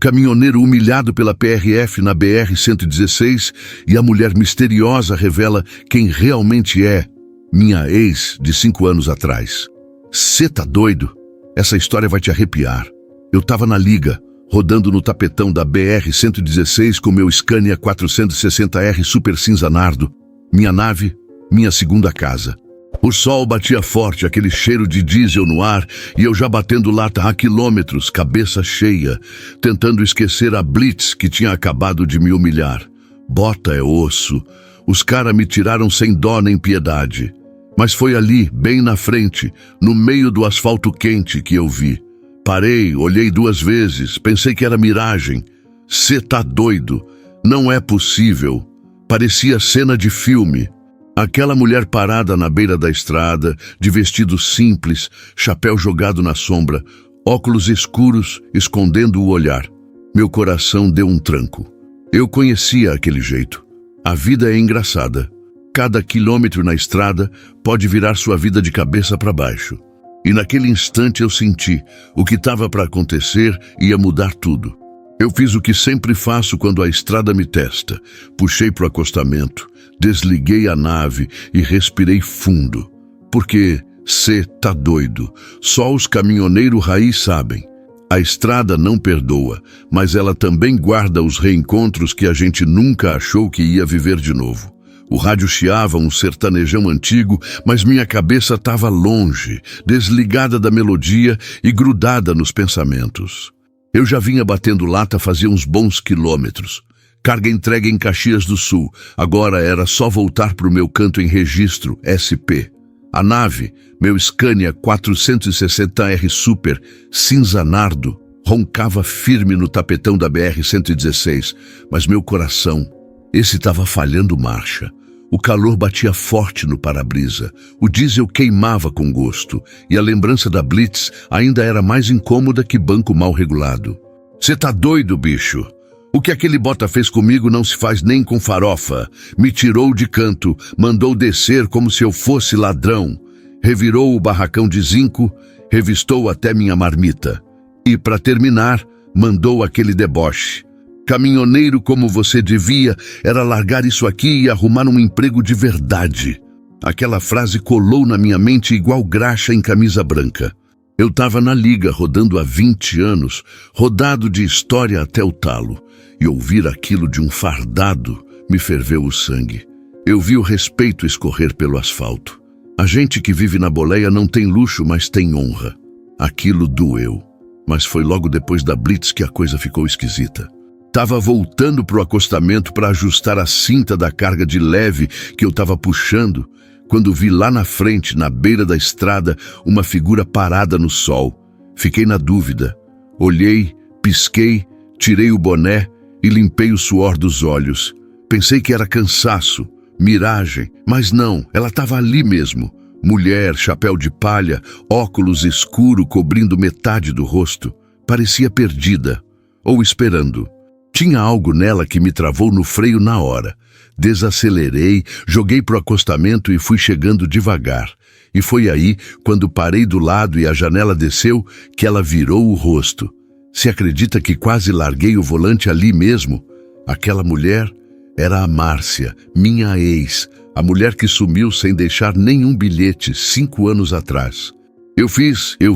caminhoneiro humilhado pela PRF na BR-116 e a mulher misteriosa revela quem realmente é minha ex de 5 anos atrás. Cê tá doido? Essa história vai te arrepiar. Eu tava na liga, rodando no tapetão da BR-116 com meu Scania 460R super cinza nardo, minha nave, minha segunda casa. O sol batia forte, aquele cheiro de diesel no ar, e eu já batendo lata há quilômetros, cabeça cheia, tentando esquecer a blitz que tinha acabado de me humilhar. Bota é osso. Os caras me tiraram sem dó nem piedade. Mas foi ali, bem na frente, no meio do asfalto quente, que eu vi. Parei, olhei 2 vezes, pensei que era miragem. Cê tá doido? Não é possível. Parecia cena de filme. Aquela mulher parada na beira da estrada, de vestido simples, chapéu jogado na sombra, óculos escuros escondendo o olhar. Meu coração deu um tranco. Eu conhecia aquele jeito. A vida é engraçada. Cada quilômetro na estrada pode virar sua vida de cabeça para baixo. E naquele instante eu senti, o que estava para acontecer ia mudar tudo. Eu fiz o que sempre faço quando a estrada me testa. Puxei pro acostamento, desliguei a nave e respirei fundo. Porque cê tá doido. Só os caminhoneiros raiz sabem. A estrada não perdoa, mas ela também guarda os reencontros que a gente nunca achou que ia viver de novo. O rádio chiava um sertanejão antigo, mas minha cabeça estava longe, desligada da melodia e grudada nos pensamentos. Eu já vinha batendo lata fazia uns bons quilômetros. Carga entregue em Caxias do Sul. Agora era só voltar para o meu canto em registro, SP. A nave, meu Scania 460R Super, cinza nardo, roncava firme no tapetão da BR-116, mas meu coração, esse estava falhando marcha. O calor batia forte no para-brisa, o diesel queimava com gosto, e a lembrança da blitz ainda era mais incômoda que banco mal regulado. Cê tá doido, bicho? O que aquele bota fez comigo não se faz nem com farofa. Me tirou de canto, mandou descer como se eu fosse ladrão. Revirou o barracão de zinco, revistou até minha marmita. E, para terminar, mandou aquele deboche. Caminhoneiro como você devia era largar isso aqui e arrumar um emprego de verdade. Aquela frase colou na minha mente igual graxa em camisa branca. Eu estava na liga rodando há 20 anos, rodado de história até o talo. E ouvir aquilo de um fardado me ferveu o sangue. Eu vi o respeito escorrer pelo asfalto. A gente que vive na boleia não tem luxo, mas tem honra. Aquilo doeu. Mas foi logo depois da blitz que a coisa ficou esquisita. Tava voltando pro acostamento para ajustar a cinta da carga de leve que eu tava puxando, quando vi lá na frente, na beira da estrada, uma figura parada no sol. Fiquei na dúvida. Olhei, pisquei, tirei o boné e limpei o suor dos olhos. Pensei que era cansaço, miragem, mas não, ela estava ali mesmo. Mulher, chapéu de palha, óculos escuro cobrindo metade do rosto. Parecia perdida, ou esperando. Tinha algo nela que me travou no freio na hora. Desacelerei, joguei pro acostamento e fui chegando devagar. E foi aí, quando parei do lado e a janela desceu, que ela virou o rosto. Se acredita que quase larguei o volante ali mesmo? Aquela mulher era a Márcia, minha ex, a mulher que sumiu sem deixar nenhum bilhete 5 anos atrás. Eu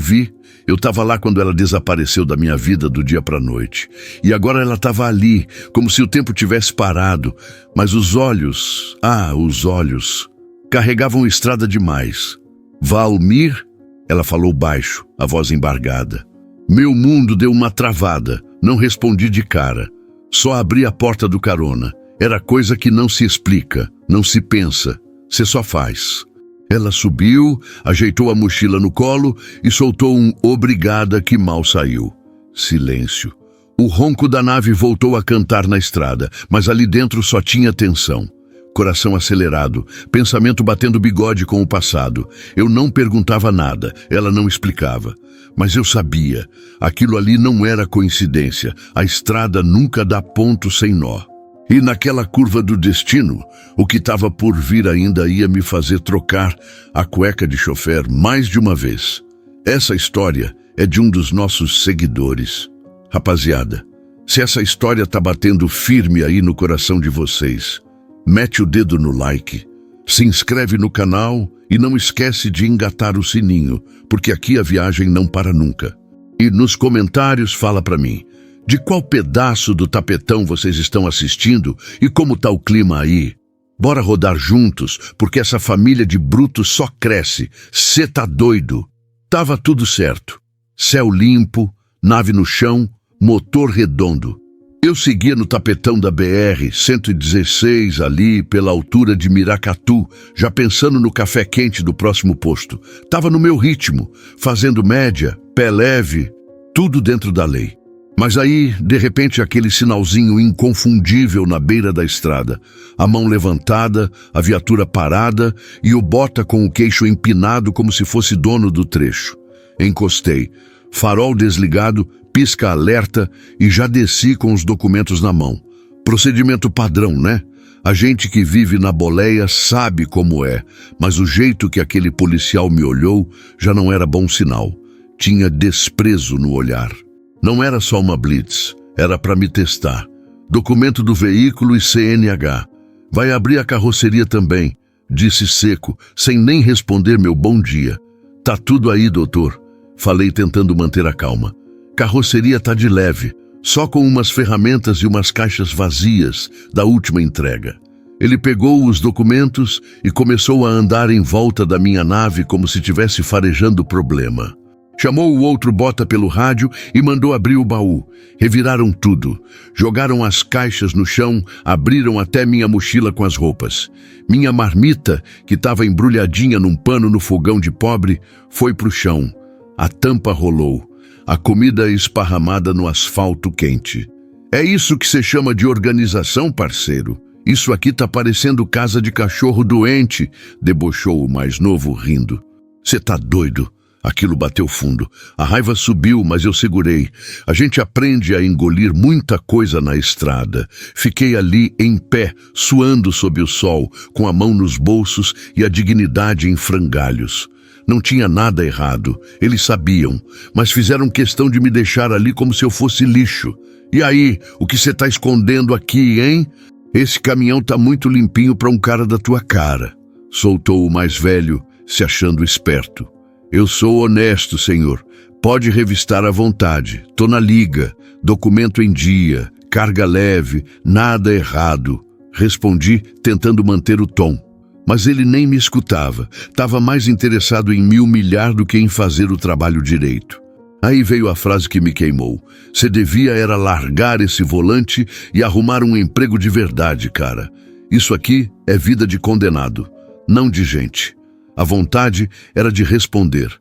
vi, eu estava lá quando ela desapareceu da minha vida do dia para a noite. E agora ela estava ali, como se o tempo tivesse parado, mas os olhos, carregavam estrada demais. Valmir? Ela falou baixo, a voz embargada. Meu mundo deu uma travada, não respondi de cara. Só abri a porta do carona. Era coisa que não se explica, não se pensa, você só faz. Ela subiu, ajeitou a mochila no colo e soltou um obrigada que mal saiu. Silêncio. O ronco da nave voltou a cantar na estrada, mas ali dentro só tinha tensão. Coração acelerado, pensamento batendo bigode com o passado. Eu não perguntava nada, ela não explicava. Mas eu sabia, aquilo ali não era coincidência, a estrada nunca dá ponto sem nó. E naquela curva do destino, o que estava por vir ainda ia me fazer trocar a cueca de chofer mais de uma vez. Essa história é de um dos nossos seguidores. Rapaziada, Se essa história tá batendo firme aí no coração de vocês, mete o dedo no like, se inscreve no canal e não esquece de engatar o sininho, porque aqui a viagem não para nunca. E nos comentários fala pra mim, de qual pedaço do tapetão vocês estão assistindo e como tá o clima aí? Bora rodar juntos, porque essa família de brutos só cresce. Cê tá doido? Tava tudo certo. Céu limpo, nave no chão, motor redondo. Eu seguia no tapetão da BR-116 ali pela altura de Miracatu, já pensando no café quente do próximo posto. Tava no meu ritmo, fazendo média, pé leve, tudo dentro da lei. Mas aí, de repente, aquele sinalzinho inconfundível na beira da estrada. A mão levantada, a viatura parada e o bota com o queixo empinado como se fosse dono do trecho. Encostei. Farol desligado, pisca alerta e já desci com os documentos na mão. Procedimento padrão, né? A gente que vive na boleia sabe como é, mas o jeito que aquele policial me olhou já não era bom sinal. Tinha desprezo no olhar. Não era só uma blitz, era para me testar. Documento do veículo e CNH. Vai abrir a carroceria também, disse seco, sem nem responder meu bom dia. Tá tudo aí, doutor, falei tentando manter a calma. Carroceria tá de leve, só com umas ferramentas e umas caixas vazias da última entrega. Ele pegou os documentos e começou a andar em volta da minha nave como se estivesse farejando o problema. Chamou o outro bota pelo rádio e mandou abrir o baú. Reviraram tudo. Jogaram as caixas no chão, abriram até minha mochila com as roupas. Minha marmita, que estava embrulhadinha num pano no fogão de pobre, foi pro chão. A tampa rolou. A comida esparramada no asfalto quente. É isso que você chama de organização, parceiro? Isso aqui tá parecendo casa de cachorro doente, debochou o mais novo rindo. Você tá doido? Aquilo bateu fundo. A raiva subiu, mas eu segurei. A gente aprende a engolir muita coisa na estrada. Fiquei ali em pé, suando sob o sol, com a mão nos bolsos e a dignidade em frangalhos. Não tinha nada errado, eles sabiam, mas fizeram questão de me deixar ali como se eu fosse lixo. E aí, o que você tá escondendo aqui, hein? Esse caminhão tá muito limpinho para um cara da tua cara, soltou o mais velho, se achando esperto. Eu sou honesto, senhor. Pode revistar à vontade. Tô na liga. Documento em dia. Carga leve. Nada errado. Respondi, tentando manter o tom. Mas ele nem me escutava. Tava mais interessado em me humilhar do que em fazer o trabalho direito. Aí veio a frase que me queimou. Você devia era largar esse volante e arrumar um emprego de verdade, cara. Isso aqui é vida de condenado, não de gente. A vontade era de responder,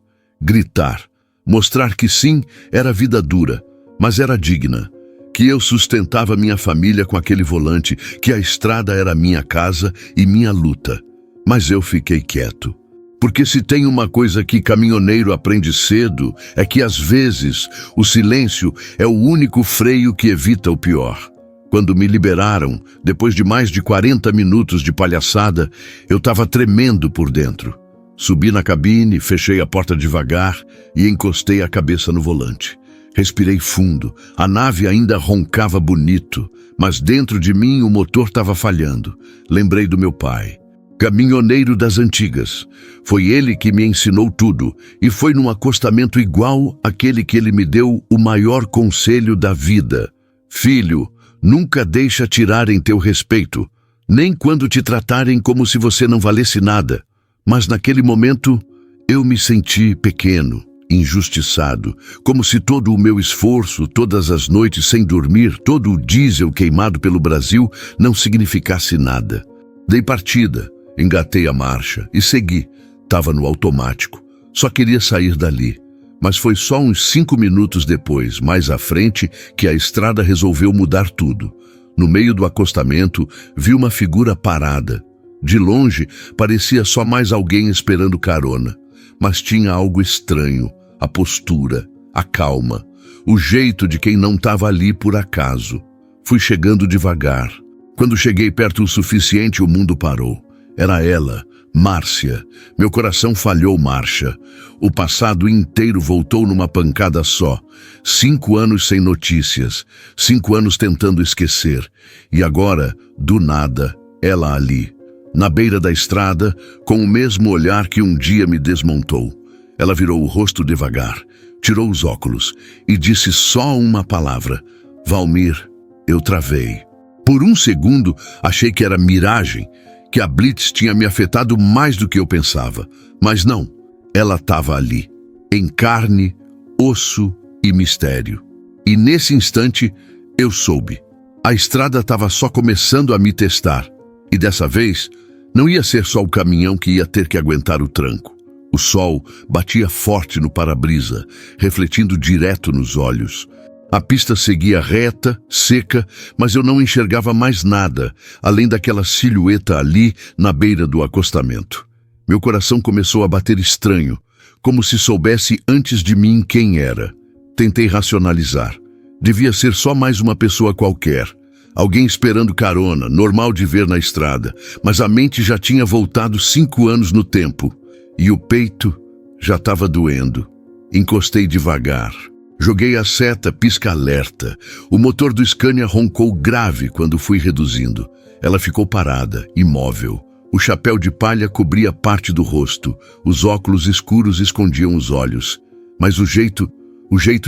gritar, mostrar que sim, era vida dura, mas era digna. Que eu sustentava minha família com aquele volante, que a estrada era minha casa e minha luta. Mas eu fiquei quieto. Porque se tem uma coisa que caminhoneiro aprende cedo, é que às vezes o silêncio é o único freio que evita o pior. Quando me liberaram, depois de mais de 40 minutos de palhaçada, eu estava tremendo por dentro. Subi na cabine, fechei a porta devagar e encostei a cabeça no volante. Respirei fundo, a nave ainda roncava bonito, mas dentro de mim o motor estava falhando. Lembrei do meu pai, caminhoneiro das antigas. Foi ele que me ensinou tudo e foi num acostamento igual àquele que ele me deu o maior conselho da vida. Filho, nunca deixa tirarem teu respeito, nem quando te tratarem como se você não valesse nada. Mas naquele momento, eu me senti pequeno, injustiçado, como se todo o meu esforço, todas as noites sem dormir, todo o diesel queimado pelo Brasil não significasse nada. Dei partida, engatei a marcha e segui. Tava no automático, só queria sair dali. Mas foi só uns 5 minutos depois, mais à frente, que a estrada resolveu mudar tudo. No meio do acostamento, vi uma figura parada. De longe, parecia só mais alguém esperando carona. Mas tinha algo estranho, a postura, a calma, o jeito de quem não estava ali por acaso. Fui chegando devagar. Quando cheguei perto o suficiente, o mundo parou. Era ela, Márcia, meu coração falhou marcha. O passado inteiro voltou numa pancada só. 5 anos sem notícias, 5 anos tentando esquecer. E agora, do nada, ela ali, na beira da estrada, com o mesmo olhar que um dia me desmontou. Ela virou o rosto devagar, tirou os óculos e disse só uma palavra: Valmir. Eu travei. Por um segundo, achei que era miragem, que a Blitz tinha me afetado mais do que eu pensava. Mas não, ela estava ali, em carne, osso e mistério. E nesse instante, eu soube. A estrada estava só começando a me testar. E dessa vez, não ia ser só o caminhão que ia ter que aguentar o tranco. O sol batia forte no para-brisa, refletindo direto nos olhos. A pista seguia reta, seca, mas eu não enxergava mais nada, além daquela silhueta ali na beira do acostamento. Meu coração começou a bater estranho, como se soubesse antes de mim quem era. Tentei racionalizar. Devia ser só mais uma pessoa qualquer. Alguém esperando carona, normal de ver na estrada, mas a mente já tinha voltado 5 anos no tempo. E o peito já estava doendo. Encostei devagar. Joguei a seta pisca-alerta. O motor do Scania roncou grave quando fui reduzindo. Ela ficou parada, imóvel. O chapéu de palha cobria parte do rosto. Os óculos escuros escondiam os olhos. Mas o jeito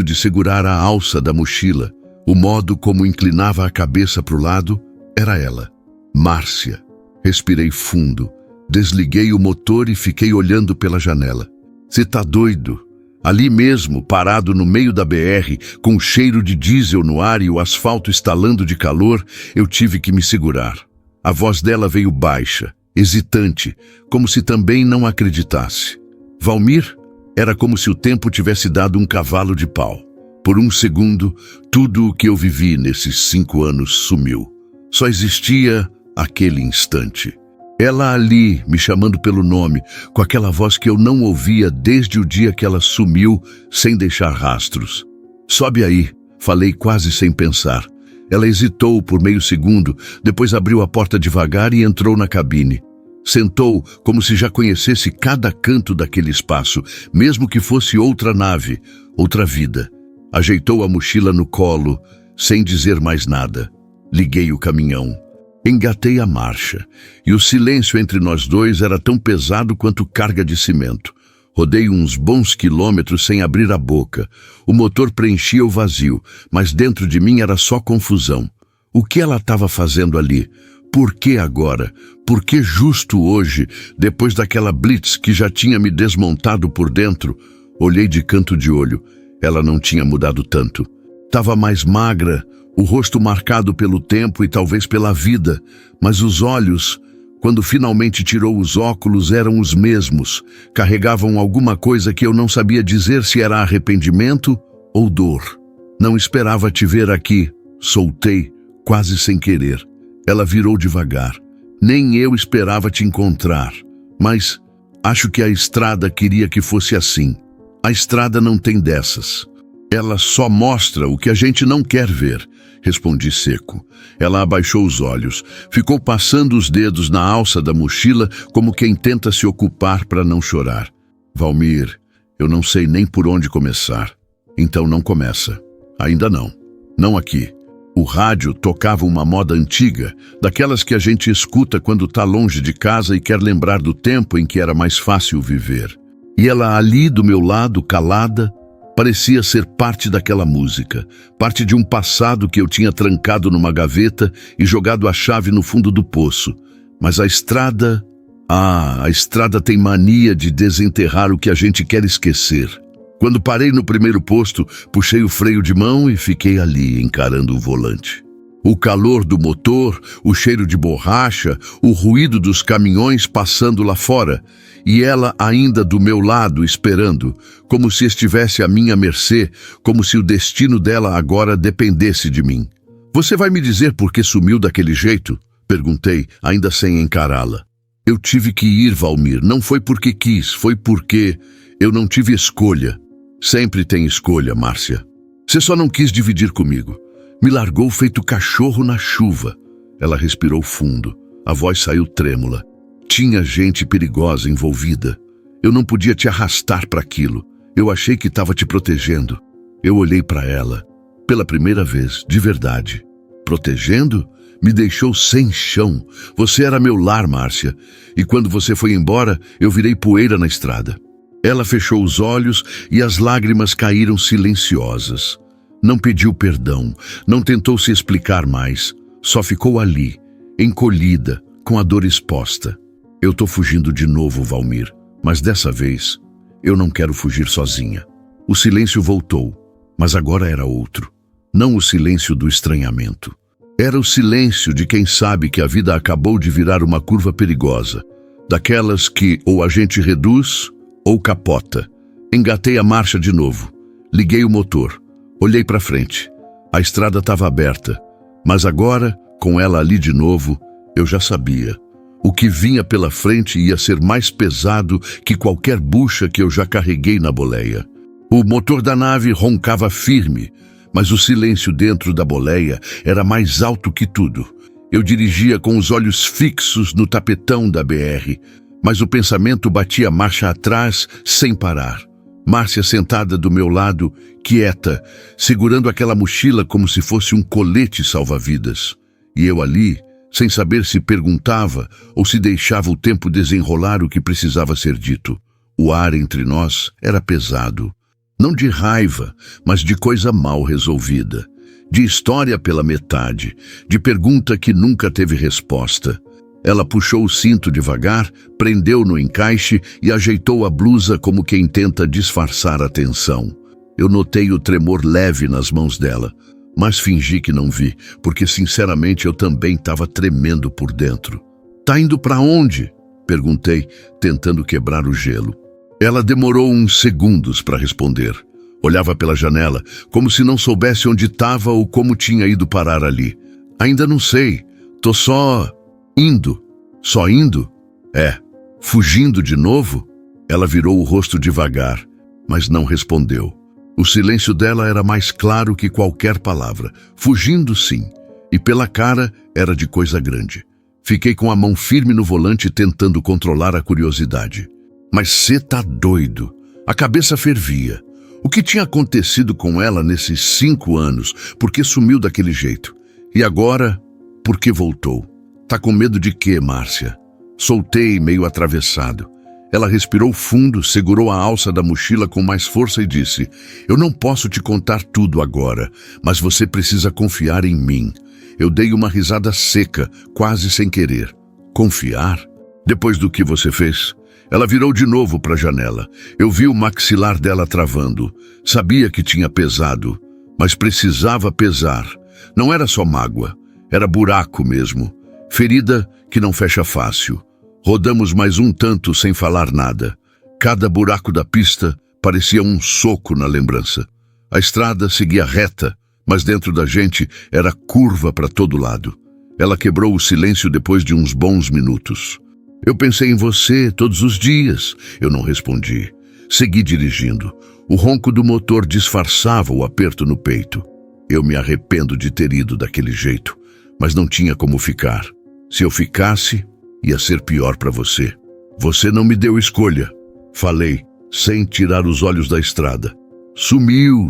de segurar a alça da mochila, o modo como inclinava a cabeça para o lado, era ela. Márcia. Respirei fundo. Desliguei o motor e fiquei olhando pela janela. Você tá doido? Ali mesmo, parado no meio da BR, com o cheiro de diesel no ar e o asfalto estalando de calor, eu tive que me segurar. A voz dela veio baixa, hesitante, como se também não acreditasse. Valmir? Era como se o tempo tivesse dado um cavalo de pau. Por um segundo, tudo o que eu vivi nesses 5 anos sumiu. Só existia aquele instante. Ela ali, me chamando pelo nome, com aquela voz que eu não ouvia desde o dia que ela sumiu, sem deixar rastros. Sobe aí, falei quase sem pensar. Ela hesitou por meio segundo, depois abriu a porta devagar e entrou na cabine. Sentou como se já conhecesse cada canto daquele espaço, mesmo que fosse outra nave, outra vida. Ajeitou a mochila no colo, sem dizer mais nada. Liguei o caminhão. Engatei a marcha, e o silêncio entre nós dois era tão pesado quanto carga de cimento. Rodei uns bons quilômetros sem abrir a boca. O motor preenchia o vazio, mas dentro de mim era só confusão. O que ela estava fazendo ali? Por que agora? Por que justo hoje, depois daquela blitz que já tinha me desmontado por dentro? Olhei de canto de olho. Ela não tinha mudado tanto. Estava mais magra, o rosto marcado pelo tempo e talvez pela vida, mas os olhos, quando finalmente tirou os óculos, eram os mesmos. Carregavam alguma coisa que eu não sabia dizer se era arrependimento ou dor. Não esperava te ver aqui, soltei, quase sem querer. Ela virou devagar. Nem eu esperava te encontrar, mas acho que a estrada queria que fosse assim. A estrada não tem dessas. Ela só mostra o que a gente não quer ver, respondi seco. Ela abaixou os olhos, ficou passando os dedos na alça da mochila como quem tenta se ocupar para não chorar. Valmir, eu não sei nem por onde começar. Então não começa. Ainda não. Não aqui. O rádio tocava uma moda antiga, daquelas que a gente escuta quando está longe de casa e quer lembrar do tempo em que era mais fácil viver. E ela ali do meu lado, calada, parecia ser parte daquela música, parte de um passado que eu tinha trancado numa gaveta e jogado a chave no fundo do poço. Mas a estrada tem mania de desenterrar o que a gente quer esquecer. Quando parei no primeiro posto, puxei o freio de mão e fiquei ali, encarando o volante. O calor do motor, o cheiro de borracha, o ruído dos caminhões passando lá fora, e ela ainda do meu lado esperando, como se estivesse à minha mercê, como se o destino dela agora dependesse de mim. Você vai me dizer por que sumiu daquele jeito? Perguntei, ainda sem encará-la. Eu tive que ir, Valmir, não foi porque quis, foi porque eu não tive escolha. Sempre tem escolha, Márcia. Você só não quis dividir comigo. Me largou feito cachorro na chuva. Ela respirou fundo. A voz saiu trêmula. Tinha gente perigosa envolvida. Eu não podia te arrastar para aquilo. Eu achei que estava te protegendo. Eu olhei para ela. Pela primeira vez, de verdade. Protegendo? Me deixou sem chão. Você era meu lar, Márcia. E quando você foi embora, eu virei poeira na estrada. Ela fechou os olhos e as lágrimas caíram silenciosas. Não pediu perdão, não tentou se explicar mais. Só ficou ali, encolhida, com a dor exposta. Eu tô fugindo de novo, Valmir, mas dessa vez eu não quero fugir sozinha. O silêncio voltou, mas agora era outro. Não o silêncio do estranhamento. Era o silêncio de quem sabe que a vida acabou de virar uma curva perigosa, daquelas que ou a gente reduz ou capota. Engatei a marcha de novo, liguei o motor, olhei para frente. A estrada estava aberta, mas agora, com ela ali de novo, eu já sabia. O que vinha pela frente ia ser mais pesado que qualquer bucha que eu já carreguei na boleia. O motor da nave roncava firme, mas o silêncio dentro da boleia era mais alto que tudo. Eu dirigia com os olhos fixos no tapetão da BR, mas o pensamento batia marcha atrás sem parar. Márcia sentada do meu lado, quieta, segurando aquela mochila como se fosse um colete salva-vidas. E eu ali, sem saber se perguntava ou se deixava o tempo desenrolar o que precisava ser dito. O ar entre nós era pesado. Não de raiva, mas de coisa mal resolvida. De história pela metade, de pergunta que nunca teve resposta. Ela puxou o cinto devagar, prendeu no encaixe e ajeitou a blusa como quem tenta disfarçar a tensão. Eu notei o tremor leve nas mãos dela, mas fingi que não vi, porque sinceramente eu também estava tremendo por dentro. "Tá indo para onde?" perguntei, tentando quebrar o gelo. Ela demorou uns segundos para responder. Olhava pela janela, como se não soubesse onde estava ou como tinha ido parar ali. "Ainda não sei. Tô só indo." "Só indo?" "É. Fugindo de novo?" Ela virou o rosto devagar, mas não respondeu. O silêncio dela era mais claro que qualquer palavra. Fugindo, sim. E pela cara era de coisa grande. Fiquei com a mão firme no volante tentando controlar a curiosidade. Mas cê tá doido. A cabeça fervia. O que tinha acontecido com ela nesses 5 anos? Por que sumiu daquele jeito? E agora, por que voltou? Tá com medo de quê, Márcia? Soltei, meio atravessado. Ela respirou fundo, segurou a alça da mochila com mais força e disse: "Eu não posso te contar tudo agora, mas você precisa confiar em mim." Eu dei uma risada seca, quase sem querer. "Confiar? Depois do que você fez?" Ela virou de novo para a janela. Eu vi o maxilar dela travando. Sabia que tinha pesado, mas precisava pesar. Não era só mágoa, era buraco mesmo. Ferida que não fecha fácil. Rodamos mais um tanto sem falar nada. Cada buraco da pista parecia um soco na lembrança. A estrada seguia reta, mas dentro da gente era curva para todo lado. Ela quebrou o silêncio depois de uns bons minutos. "Eu pensei em você todos os dias." Eu não respondi. Segui dirigindo. O ronco do motor disfarçava o aperto no peito. Eu me arrependo de ter ido daquele jeito, mas não tinha como ficar. Se eu ficasse, ia ser pior para você. "Você não me deu escolha." Falei, sem tirar os olhos da estrada. Sumiu,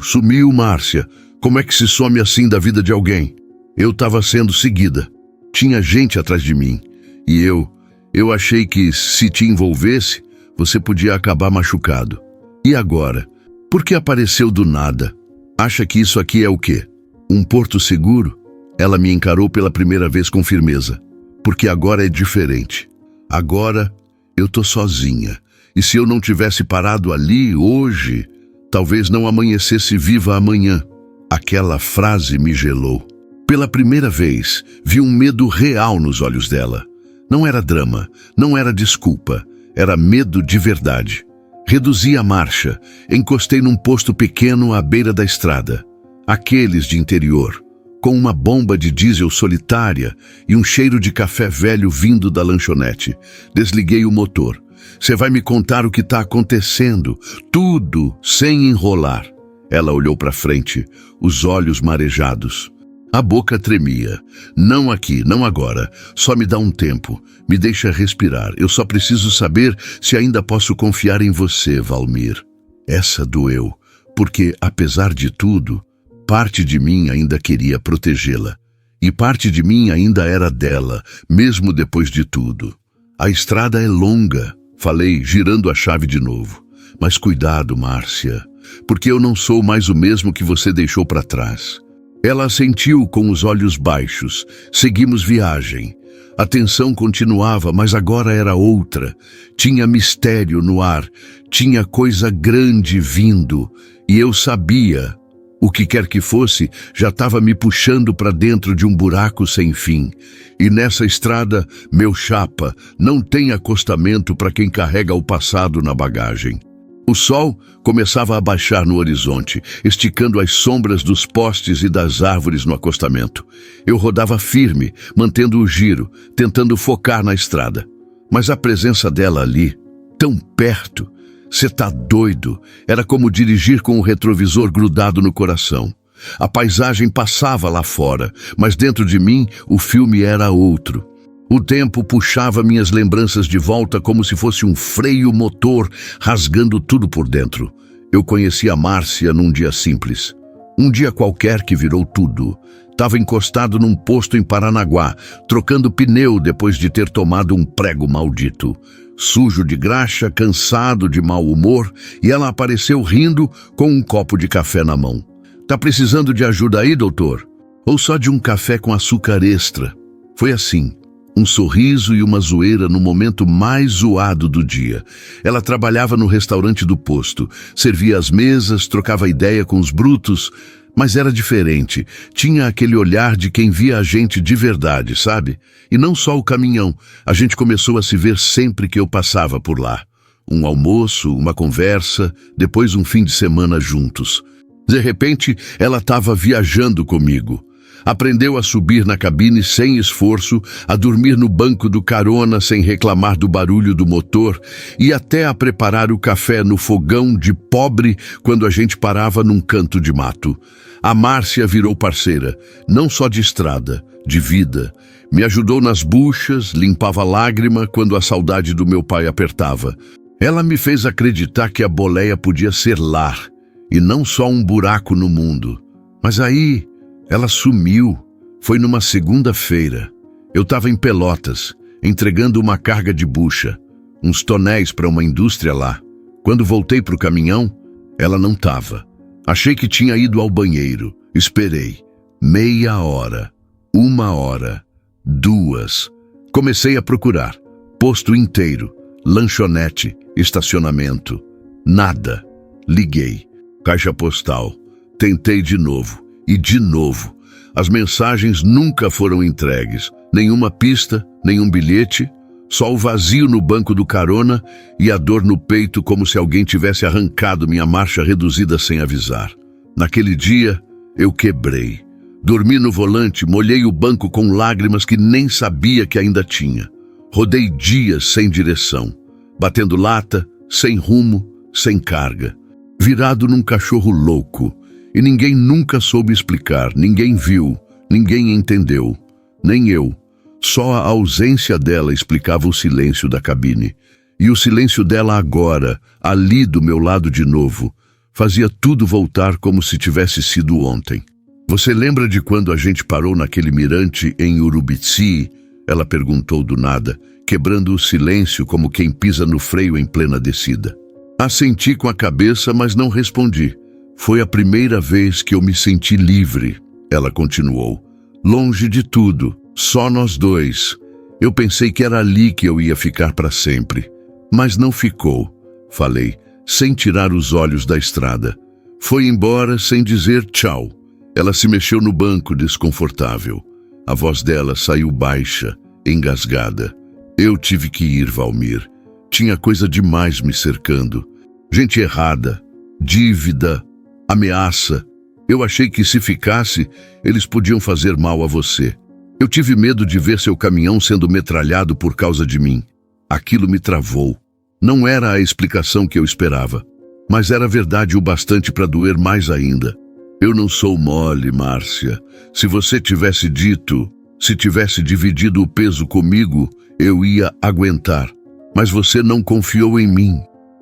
Márcia. Como é que se some assim da vida de alguém?" Eu estava sendo seguida. Tinha gente atrás de mim. E eu achei que, se te envolvesse, você podia acabar machucado. E agora? Por que apareceu do nada? Acha que isso aqui é o quê? Um porto seguro? Ela me encarou pela primeira vez com firmeza. Porque agora é diferente. Agora eu tô sozinha. E se eu não tivesse parado ali hoje, talvez não amanhecesse viva amanhã. Aquela frase me gelou. Pela primeira vez, vi um medo real nos olhos dela. Não era drama, não era desculpa, era medo de verdade. Reduzi a marcha, encostei num posto pequeno à beira da estrada. Aqueles de interior, com uma bomba de diesel solitária e um cheiro de café velho vindo da lanchonete. Desliguei o motor. "Você vai me contar o que está acontecendo, tudo, sem enrolar." Ela olhou para frente, os olhos marejados. A boca tremia. Não aqui, não agora. Só me dá um tempo. Me deixa respirar. Eu só preciso saber se ainda posso confiar em você, Valmir. Essa doeu, porque, apesar de tudo, parte de mim ainda queria protegê-la. E parte de mim ainda era dela, mesmo depois de tudo. A estrada é longa, falei, girando a chave de novo. Mas cuidado, Márcia, porque eu não sou mais o mesmo que você deixou para trás. Ela assentiu com os olhos baixos. Seguimos viagem. A tensão continuava, mas agora era outra. Tinha mistério no ar, tinha coisa grande vindo, e eu sabia, o que quer que fosse, já estava me puxando para dentro de um buraco sem fim. E nessa estrada, meu chapa, não tem acostamento para quem carrega o passado na bagagem. O sol começava a baixar no horizonte, esticando as sombras dos postes e das árvores no acostamento. Eu rodava firme, mantendo o giro, tentando focar na estrada. Mas a presença dela ali, tão perto, cê tá doido, era como dirigir com o retrovisor grudado no coração. A paisagem passava lá fora, mas dentro de mim o filme era outro. O tempo puxava minhas lembranças de volta como se fosse um freio motor, rasgando tudo por dentro. Eu conheci a Márcia num dia simples. Um dia qualquer que virou tudo. Estava encostado num posto em Paranaguá, trocando pneu depois de ter tomado um prego maldito. Sujo de graxa, cansado de mau humor, e ela apareceu rindo com um copo de café na mão. Tá precisando de ajuda aí, doutor? Ou só de um café com açúcar extra? Foi assim. Um sorriso e uma zoeira no momento mais zoado do dia. Ela trabalhava no restaurante do posto, servia as mesas, trocava ideia com os brutos, mas era diferente. Tinha aquele olhar de quem via a gente de verdade, sabe? E não só o caminhão. A gente começou a se ver sempre que eu passava por lá. Um almoço, uma conversa, depois um fim de semana juntos. De repente, ela estava viajando comigo. Aprendeu a subir na cabine sem esforço, a dormir no banco do carona sem reclamar do barulho do motor e até a preparar o café no fogão de pobre quando a gente parava num canto de mato. A Márcia virou parceira, não só de estrada, de vida. Me ajudou nas buchas, limpava lágrima quando a saudade do meu pai apertava. Ela me fez acreditar que a boleia podia ser lar e não só um buraco no mundo. Mas aí ela sumiu. Foi numa segunda-feira. Eu estava em Pelotas, entregando uma carga de bucha, uns tonéis para uma indústria lá. Quando voltei para o caminhão, ela não estava. Achei que tinha ido ao banheiro. Esperei. Meia hora, 1 hora, 2. Comecei a procurar. Posto inteiro, lanchonete, estacionamento. Nada. Liguei. Caixa postal. Tentei de novo. E de novo, as mensagens nunca foram entregues, nenhuma pista, nenhum bilhete, só o vazio no banco do carona e a dor no peito como se alguém tivesse arrancado minha marcha reduzida sem avisar. Naquele dia, eu quebrei. Dormi no volante, molhei o banco com lágrimas que nem sabia que ainda tinha. Rodei dias sem direção, batendo lata, sem rumo, sem carga. Virado num cachorro louco. E ninguém nunca soube explicar, ninguém viu, ninguém entendeu, nem eu. Só a ausência dela explicava o silêncio da cabine. E o silêncio dela agora, ali do meu lado de novo, fazia tudo voltar como se tivesse sido ontem. Você lembra de quando a gente parou naquele mirante em Urubici? Ela perguntou do nada, quebrando o silêncio como quem pisa no freio em plena descida. Assenti com a cabeça, mas não respondi. Foi a primeira vez que eu me senti livre, ela continuou. Longe de tudo, só nós dois. Eu pensei que era ali que eu ia ficar para sempre. Mas não ficou, falei, sem tirar os olhos da estrada. Foi embora sem dizer tchau. Ela se mexeu no banco, desconfortável. A voz dela saiu baixa, engasgada. Eu tive que ir, Valmir. Tinha coisa demais me cercando. Gente errada, dívida, ameaça. Eu achei que se ficasse, eles podiam fazer mal a você. Eu tive medo de ver seu caminhão sendo metralhado por causa de mim. Aquilo me travou. Não era a explicação que eu esperava, mas era verdade o bastante para doer mais ainda. Eu não sou mole, Márcia. Se você tivesse dito, se tivesse dividido o peso comigo, eu ia aguentar. Mas você não confiou em mim.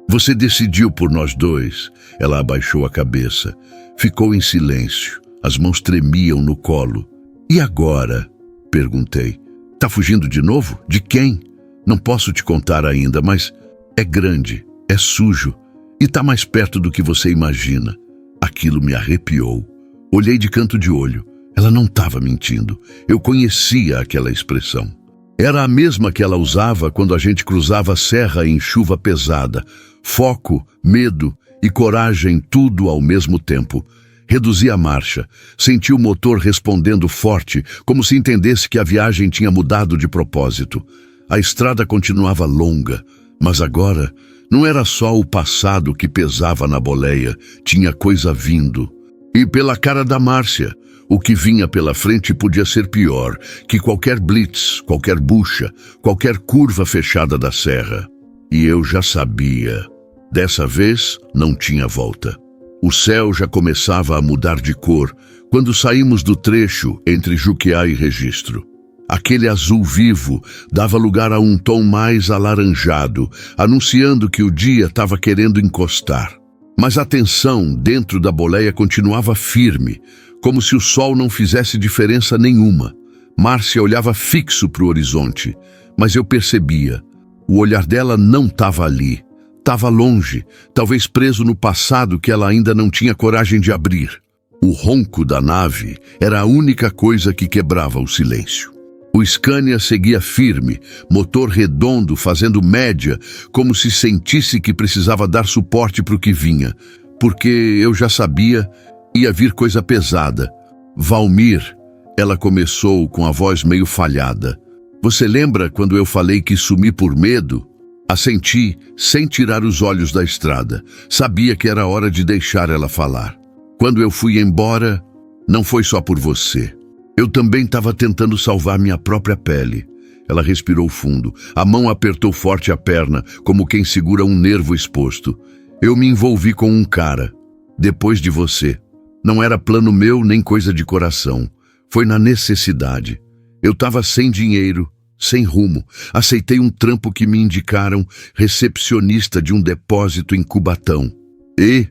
Você decidiu por nós dois. Ela abaixou a cabeça. Ficou em silêncio. As mãos tremiam no colo. E agora? Perguntei. Tá fugindo de novo? De quem? Não posso te contar ainda, mas é grande, é sujo e tá mais perto do que você imagina. Aquilo me arrepiou. Olhei de canto de olho. Ela não estava mentindo. Eu conhecia aquela expressão. Era a mesma que ela usava quando a gente cruzava a serra em chuva pesada. Foco, medo e coragem, tudo ao mesmo tempo. Reduzi a marcha. Senti o motor respondendo forte, como se entendesse que a viagem tinha mudado de propósito. A estrada continuava longa, mas agora não era só o passado que pesava na boleia, tinha coisa vindo. E pela cara da Márcia, o que vinha pela frente podia ser pior que qualquer blitz, qualquer bucha, qualquer curva fechada da serra. E eu já sabia. Dessa vez, não tinha volta. O céu já começava a mudar de cor quando saímos do trecho entre Juquiá e Registro. Aquele azul vivo dava lugar a um tom mais alaranjado, anunciando que o dia estava querendo encostar. Mas a tensão dentro da boleia continuava firme, como se o sol não fizesse diferença nenhuma. Márcia olhava fixo para o horizonte, mas eu percebia. O olhar dela não estava ali. Estava longe, talvez preso no passado que ela ainda não tinha coragem de abrir. O ronco da nave era a única coisa que quebrava o silêncio. O Scania seguia firme, motor redondo, fazendo média, como se sentisse que precisava dar suporte para o que vinha, porque eu já sabia, ia vir coisa pesada. Valmir, ela começou com a voz meio falhada. Você lembra quando eu falei que sumi por medo? Assenti, sem tirar os olhos da estrada. Sabia que era hora de deixar ela falar. Quando eu fui embora, não foi só por você. Eu também estava tentando salvar minha própria pele. Ela respirou fundo. A mão apertou forte a perna, como quem segura um nervo exposto. Eu me envolvi com um cara. Depois de você. Não era plano meu nem coisa de coração. Foi na necessidade. Eu estava sem dinheiro. Sem rumo, aceitei um trampo que me indicaram, recepcionista de um depósito em Cubatão. E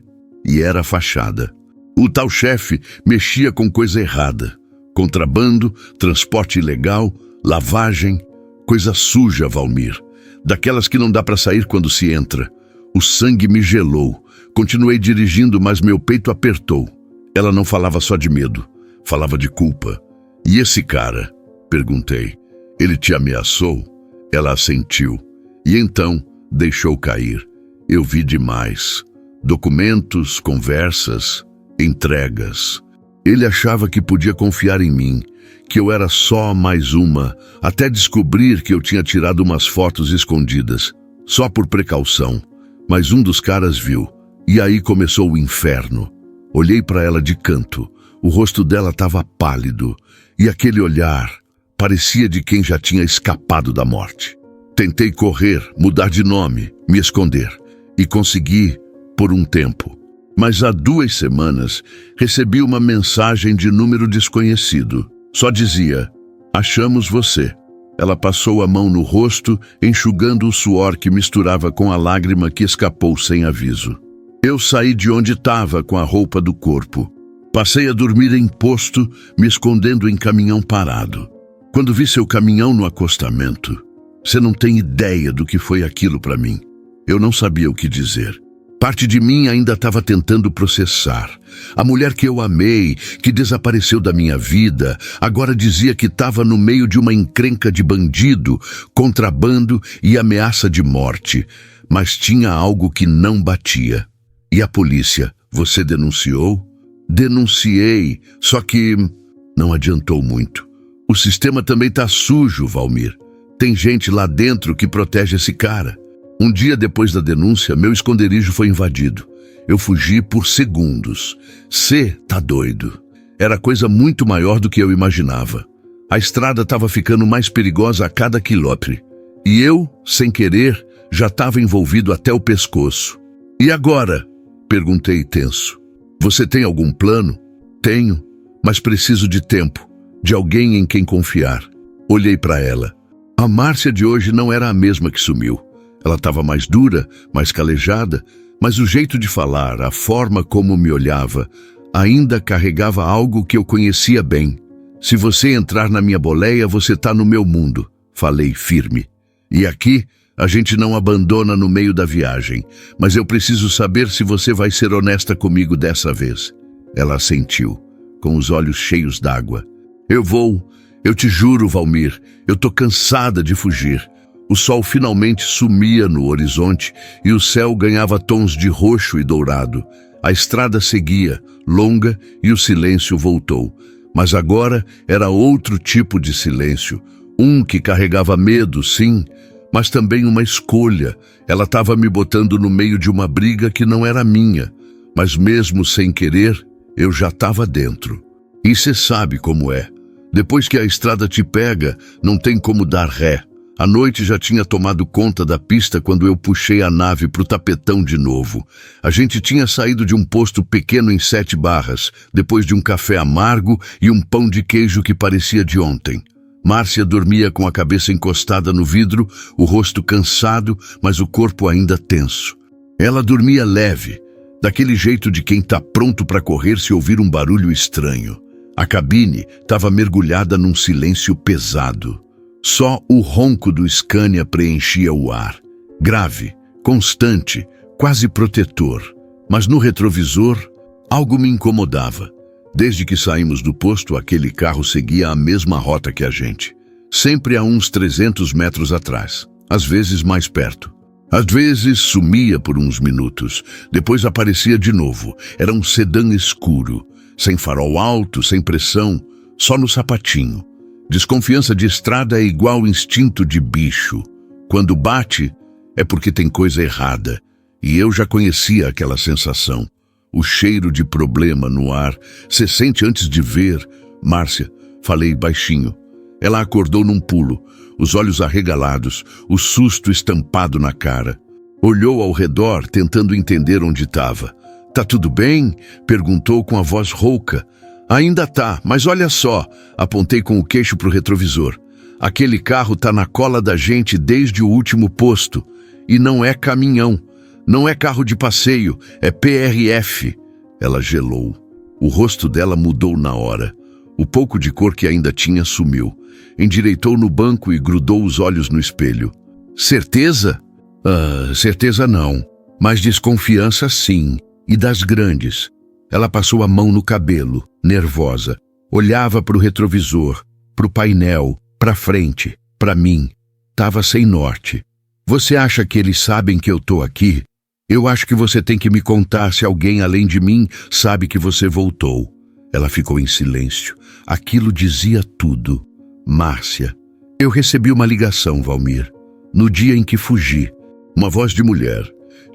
era fachada. O tal chefe mexia com coisa errada. Contrabando, transporte ilegal, lavagem, coisa suja, Valmir. Daquelas que não dá para sair quando se entra. O sangue me gelou. Continuei dirigindo, mas meu peito apertou. Ela não falava só de medo, falava de culpa. E esse cara? Perguntei. Ele te ameaçou? Ela assentiu. E então deixou cair. Eu vi demais. Documentos, conversas, entregas. Ele achava que podia confiar em mim, que eu era só mais uma, até descobrir que eu tinha tirado umas fotos escondidas, só por precaução. Mas um dos caras viu. E aí começou o inferno. Olhei para ela de canto. O rosto dela estava pálido. E aquele olhar parecia de quem já tinha escapado da morte. Tentei correr, mudar de nome, me esconder. E consegui por um tempo. Mas há 2 semanas recebi uma mensagem de número desconhecido. Só dizia, achamos você. Ela passou a mão no rosto, enxugando o suor que misturava com a lágrima que escapou sem aviso. Eu saí de onde estava com a roupa do corpo. Passei a dormir em posto, me escondendo em caminhão parado. Quando vi seu caminhão no acostamento, você não tem ideia do que foi aquilo para mim. Eu não sabia o que dizer. Parte de mim ainda estava tentando processar. A mulher que eu amei, que desapareceu da minha vida, agora dizia que estava no meio de uma encrenca de bandido, contrabando e ameaça de morte. Mas tinha algo que não batia. E a polícia, você denunciou? Denunciei, só que não adiantou muito. O sistema também está sujo, Valmir. Tem gente lá dentro que protege esse cara. Um dia depois da denúncia, meu esconderijo foi invadido. Eu fugi por segundos. Cê tá doido. Era coisa muito maior do que eu imaginava. A estrada estava ficando mais perigosa a cada quilômetro. E eu, sem querer, já estava envolvido até o pescoço. E agora? Perguntei tenso. Você tem algum plano? Tenho, mas preciso de tempo, de alguém em quem confiar. Olhei para ela. A Márcia de hoje não era a mesma que sumiu. Ela estava mais dura, mais calejada, mas o jeito de falar, a forma como me olhava, ainda carregava algo que eu conhecia bem. Se você entrar na minha boleia, você está no meu mundo, falei firme. E aqui, a gente não abandona no meio da viagem, mas eu preciso saber se você vai ser honesta comigo dessa vez. Ela assentiu, com os olhos cheios d'água. Eu vou, eu te juro, Valmir, eu tô cansada de fugir. O sol finalmente sumia no horizonte e o céu ganhava tons de roxo e dourado. A estrada seguia, longa, e o silêncio voltou. Mas agora era outro tipo de silêncio, um que carregava medo, sim, mas também uma escolha. Ela estava me botando no meio de uma briga que não era minha, mas mesmo sem querer, eu já estava dentro. E cê sabe como é. Depois que a estrada te pega, não tem como dar ré. A noite já tinha tomado conta da pista quando eu puxei a nave pro tapetão de novo. A gente tinha saído de um posto pequeno em 7 Barras, depois de um café amargo e um pão de queijo que parecia de ontem. Márcia dormia com a cabeça encostada no vidro, o rosto cansado, mas o corpo ainda tenso. Ela dormia leve, daquele jeito de quem tá pronto para correr se ouvir um barulho estranho. A cabine estava mergulhada num silêncio pesado. Só o ronco do Scania preenchia o ar. Grave, constante, quase protetor. Mas no retrovisor, algo me incomodava. Desde que saímos do posto, aquele carro seguia a mesma rota que a gente. Sempre a uns 300 metros atrás, às vezes mais perto. Às vezes sumia por uns minutos, depois aparecia de novo. Era um sedã escuro, sem farol alto, sem pressão, só no sapatinho. Desconfiança de estrada é igual instinto de bicho. Quando bate, é porque tem coisa errada. E eu já conhecia aquela sensação. O cheiro de problema no ar. Você sente antes de ver. Márcia, falei baixinho. Ela acordou num pulo, os olhos arregalados, o susto estampado na cara. Olhou ao redor, tentando entender onde estava. Tá tudo bem? Perguntou com a voz rouca. Ainda tá, mas olha só, apontei com o queixo pro retrovisor. Aquele carro tá na cola da gente desde o último posto. E não é caminhão, não é carro de passeio, é PRF. Ela gelou. O rosto dela mudou na hora. O pouco de cor que ainda tinha sumiu. Endireitou no banco e grudou os olhos no espelho. Certeza? Certeza não, mas desconfiança sim, e das grandes. Ela passou a mão no cabelo, nervosa. Olhava para o retrovisor, para o painel, para frente, para mim. Tava sem norte. Você acha que eles sabem que eu tô aqui? Eu acho que você tem que me contar se alguém além de mim sabe que você voltou. Ela ficou em silêncio. Aquilo dizia tudo. Márcia. Eu recebi uma ligação, Valmir. No dia em que fugi. Uma voz de mulher.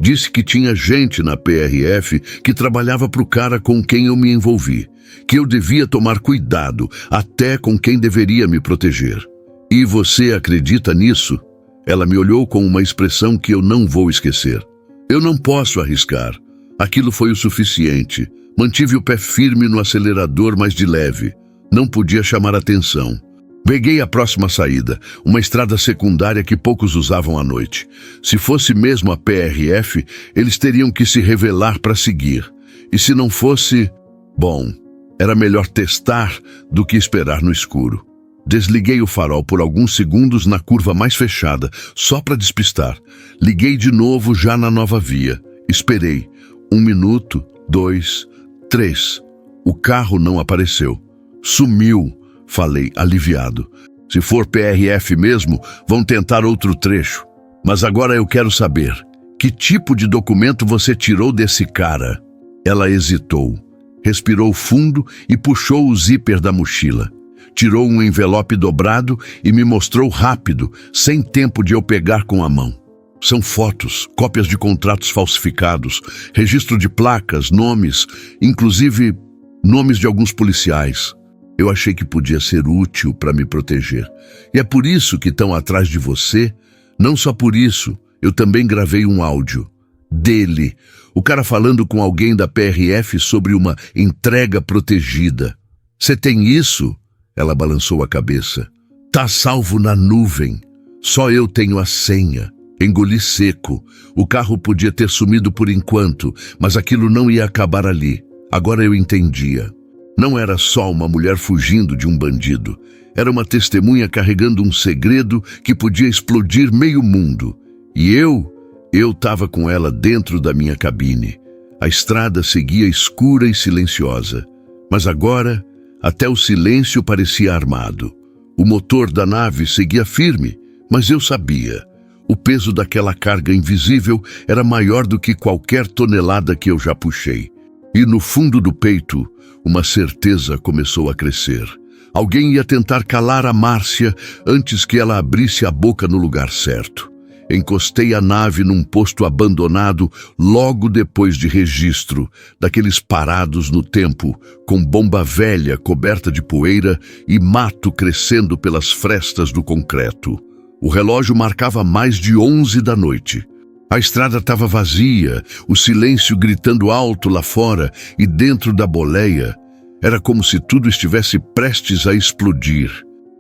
Disse que tinha gente na PRF que trabalhava pro cara com quem eu me envolvi, que eu devia tomar cuidado, até com quem deveria me proteger. E você acredita nisso? Ela me olhou com uma expressão que eu não vou esquecer. Eu não posso arriscar. Aquilo foi o suficiente. Mantive o pé firme no acelerador, mas de leve. Não podia chamar atenção. Peguei a próxima saída, uma estrada secundária que poucos usavam à noite. Se fosse mesmo a PRF, eles teriam que se revelar para seguir. E se não fosse, bom, era melhor testar do que esperar no escuro. Desliguei o farol por alguns segundos na curva mais fechada, só para despistar. Liguei de novo já na nova via. Esperei. 1 minuto, 2, 3. O carro não apareceu. Sumiu. Falei, aliviado. Se for PRF mesmo, vão tentar outro trecho. Mas agora eu quero saber, que tipo de documento você tirou desse cara? Ela hesitou, respirou fundo e puxou o zíper da mochila. Tirou um envelope dobrado e me mostrou rápido, sem tempo de eu pegar com a mão. São fotos, cópias de contratos falsificados, registro de placas, nomes, inclusive nomes de alguns policiais. Eu achei que podia ser útil para me proteger. E é por isso que estão atrás de você. Não só por isso, eu também gravei um áudio. Dele, O cara falando com alguém da PRF sobre uma entrega protegida. Você tem isso? Ela balançou a cabeça. Tá salvo na nuvem. Só eu tenho a senha. Engoli seco. O carro podia ter sumido por enquanto, mas aquilo não ia acabar ali. Agora eu entendia. Não era só uma mulher fugindo de um bandido. Era uma testemunha carregando um segredo que podia explodir meio mundo. E eu estava com ela dentro da minha cabine. A estrada seguia escura e silenciosa. Mas agora, até o silêncio parecia armado. O motor da nave seguia firme, mas eu sabia. O peso daquela carga invisível era maior do que qualquer tonelada que eu já puxei. E no fundo do peito, uma certeza começou a crescer. Alguém ia tentar calar a Márcia antes que ela abrisse a boca no lugar certo. Encostei a nave num posto abandonado logo depois de registro, daqueles parados no tempo, com bomba velha coberta de poeira e mato crescendo pelas frestas do concreto. O relógio marcava mais de 11 da noite. A estrada estava vazia, o silêncio gritando alto lá fora e dentro da boleia. Era como se tudo estivesse prestes a explodir.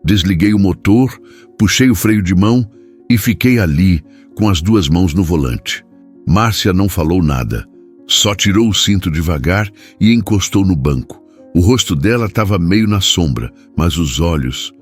Desliguei o motor, puxei o freio de mão e fiquei ali, com as duas mãos no volante. Márcia não falou nada. Só tirou o cinto devagar e encostou no banco. O rosto dela estava meio na sombra, mas os olhos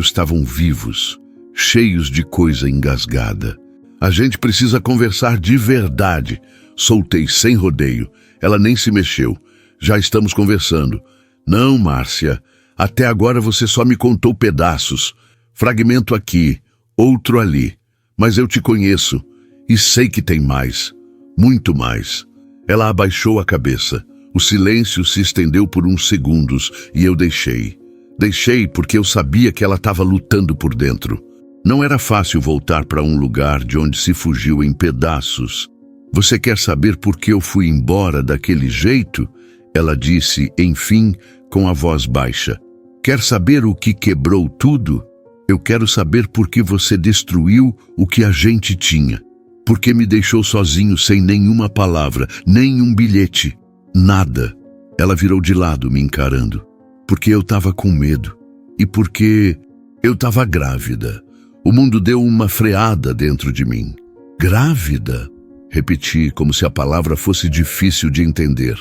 estavam vivos, cheios de coisa engasgada. A gente precisa conversar de verdade. Soltei sem rodeio. Ela nem se mexeu. Já estamos conversando. Não, Márcia. Até agora você só me contou pedaços. Fragmento aqui, outro ali. Mas eu te conheço e sei que tem mais. Muito mais. Ela abaixou a cabeça. O silêncio se estendeu por uns segundos e eu deixei. Deixei porque eu sabia que ela estava lutando por dentro. Não era fácil voltar para um lugar de onde se fugiu em pedaços. Você quer saber por que eu fui embora daquele jeito? Ela disse, enfim, com a voz baixa. Quer saber o que quebrou tudo? Eu quero saber por que você destruiu o que a gente tinha. Por que me deixou sozinho sem nenhuma palavra, nem um bilhete. Nada. Ela virou de lado, me encarando. Porque eu estava com medo. E porque eu estava grávida. O mundo deu uma freada dentro de mim. Grávida? Repeti, como se a palavra fosse difícil de entender.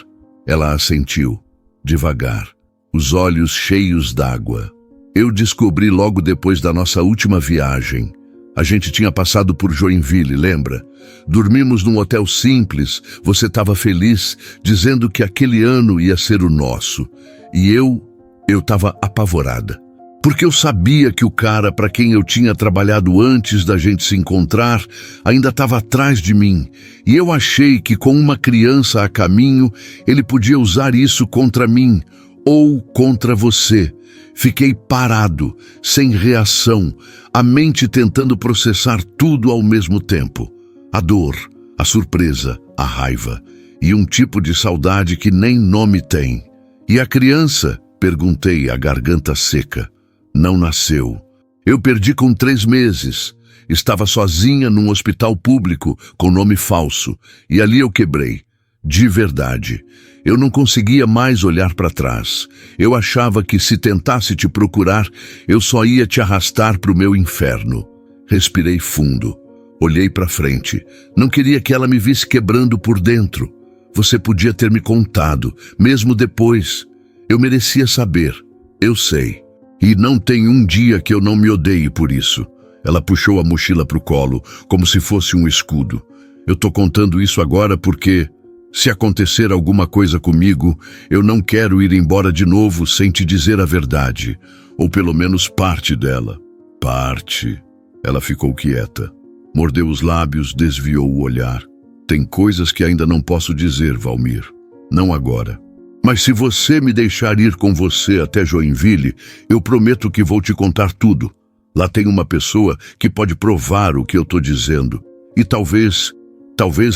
Ela assentiu, devagar, os olhos cheios d'água. Eu descobri logo depois da nossa última viagem. A gente tinha passado por Joinville, lembra? Dormimos num hotel simples, você estava feliz, dizendo que aquele ano ia ser o nosso. E eu estava apavorada. Porque eu sabia que o cara para quem eu tinha trabalhado antes da gente se encontrar ainda estava atrás de mim. E eu achei que com uma criança a caminho, ele podia usar isso contra mim ou contra você. Fiquei parado, sem reação, a mente tentando processar tudo ao mesmo tempo. A dor, a surpresa, a raiva e um tipo de saudade que nem nome tem. E a criança? Perguntei, a garganta seca. Não nasceu. Eu perdi com 3 meses. Estava sozinha num hospital público com nome falso. E ali eu quebrei. De verdade. Eu não conseguia mais olhar para trás. Eu achava que se tentasse te procurar, eu só ia te arrastar para o meu inferno. Respirei fundo. Olhei para frente. Não queria que ela me visse quebrando por dentro. Você podia ter me contado, mesmo depois. Eu merecia saber. Eu sei. E não tem um dia que eu não me odeie por isso. Ela puxou a mochila para o colo, como se fosse um escudo. Eu tô contando isso agora porque, se acontecer alguma coisa comigo, eu não quero ir embora de novo sem te dizer a verdade. Ou pelo menos parte dela. Parte. Ela ficou quieta. Mordeu os lábios, desviou o olhar. Tem coisas que ainda não posso dizer, Valmir. Não agora. Mas se você me deixar ir com você até Joinville, eu prometo que vou te contar tudo. Lá tem uma pessoa que pode provar o que eu estou dizendo. E talvez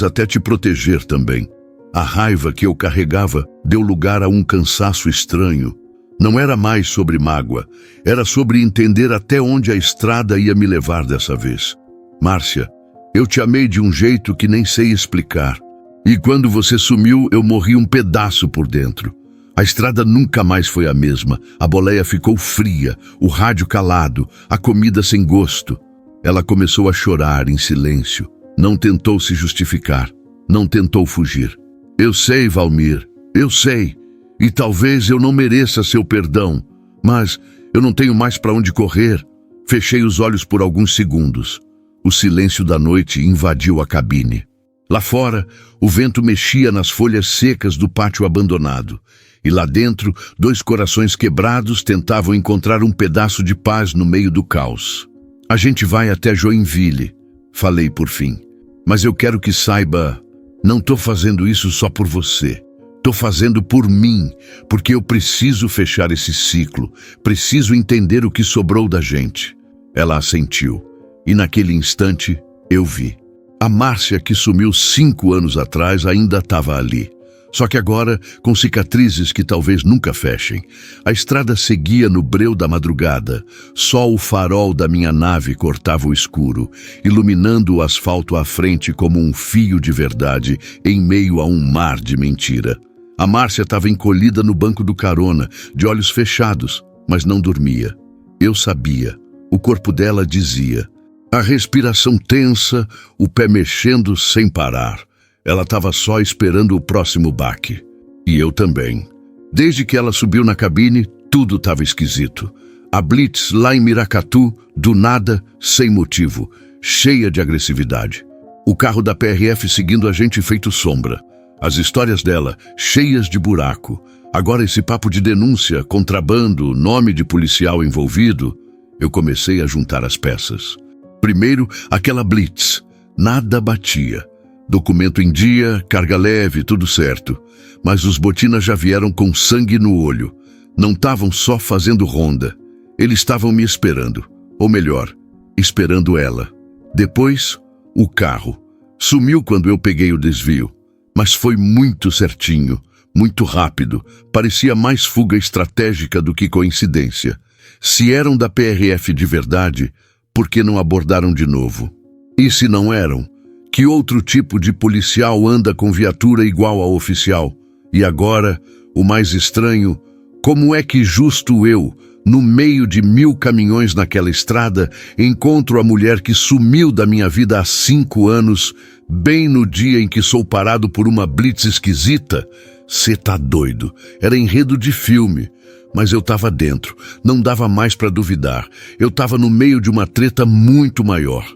até te proteger também. A raiva que eu carregava deu lugar a um cansaço estranho. Não era mais sobre mágoa, era sobre entender até onde a estrada ia me levar dessa vez. Márcia, eu te amei de um jeito que nem sei explicar. E quando você sumiu, eu morri um pedaço por dentro. A estrada nunca mais foi a mesma. A boleia ficou fria, o rádio calado, a comida sem gosto. Ela começou a chorar em silêncio. Não tentou se justificar. Não tentou fugir. Eu sei, Valmir, eu sei. E talvez eu não mereça seu perdão, mas eu não tenho mais para onde correr. Fechei os olhos por alguns segundos. O silêncio da noite invadiu a cabine. Lá fora, o vento mexia nas folhas secas do pátio abandonado. E lá dentro, 2 corações quebrados tentavam encontrar um pedaço de paz no meio do caos. A gente vai até Joinville, falei por fim. Mas eu quero que saiba, não tô fazendo isso só por você. Tô fazendo por mim, porque eu preciso fechar esse ciclo. Preciso entender o que sobrou da gente. Ela assentiu. E naquele instante, eu vi. A Márcia que sumiu 5 anos atrás ainda estava ali. Só que agora, com cicatrizes que talvez nunca fechem. A estrada seguia no breu da madrugada. Só o farol da minha nave cortava o escuro, iluminando o asfalto à frente como um fio de verdade em meio a um mar de mentira. A Márcia estava encolhida no banco do carona, de olhos fechados, mas não dormia. Eu sabia. O corpo dela dizia. A respiração tensa, o pé mexendo sem parar. Ela estava só esperando o próximo baque. E eu também. Desde que ela subiu na cabine, tudo estava esquisito. A Blitz lá em Miracatu, do nada, sem motivo, cheia de agressividade. O carro da PRF seguindo a gente feito sombra. As histórias dela, cheias de buraco. Agora esse papo de denúncia, contrabando, nome de policial envolvido. Eu comecei a juntar as peças. Primeiro, aquela Blitz. Nada batia. Documento em dia, carga leve, tudo certo. Mas os botinas já vieram com sangue no olho. Não estavam só fazendo ronda. Eles estavam me esperando. Ou melhor, esperando ela. Depois, o carro. Sumiu quando eu peguei o desvio. Mas foi muito certinho, muito rápido. Parecia mais fuga estratégica do que coincidência. Se eram da PRF de verdade, por que não abordaram de novo? E se não eram? Que outro tipo de policial anda com viatura igual ao oficial? E agora, o mais estranho, como é que justo eu, no meio de 1000 caminhões naquela estrada, encontro a mulher que sumiu da minha vida há 5 anos, bem no dia em que sou parado por uma blitz esquisita? Cê tá doido, era enredo de filme. Mas eu estava dentro, não dava mais para duvidar. Eu estava no meio de uma treta muito maior.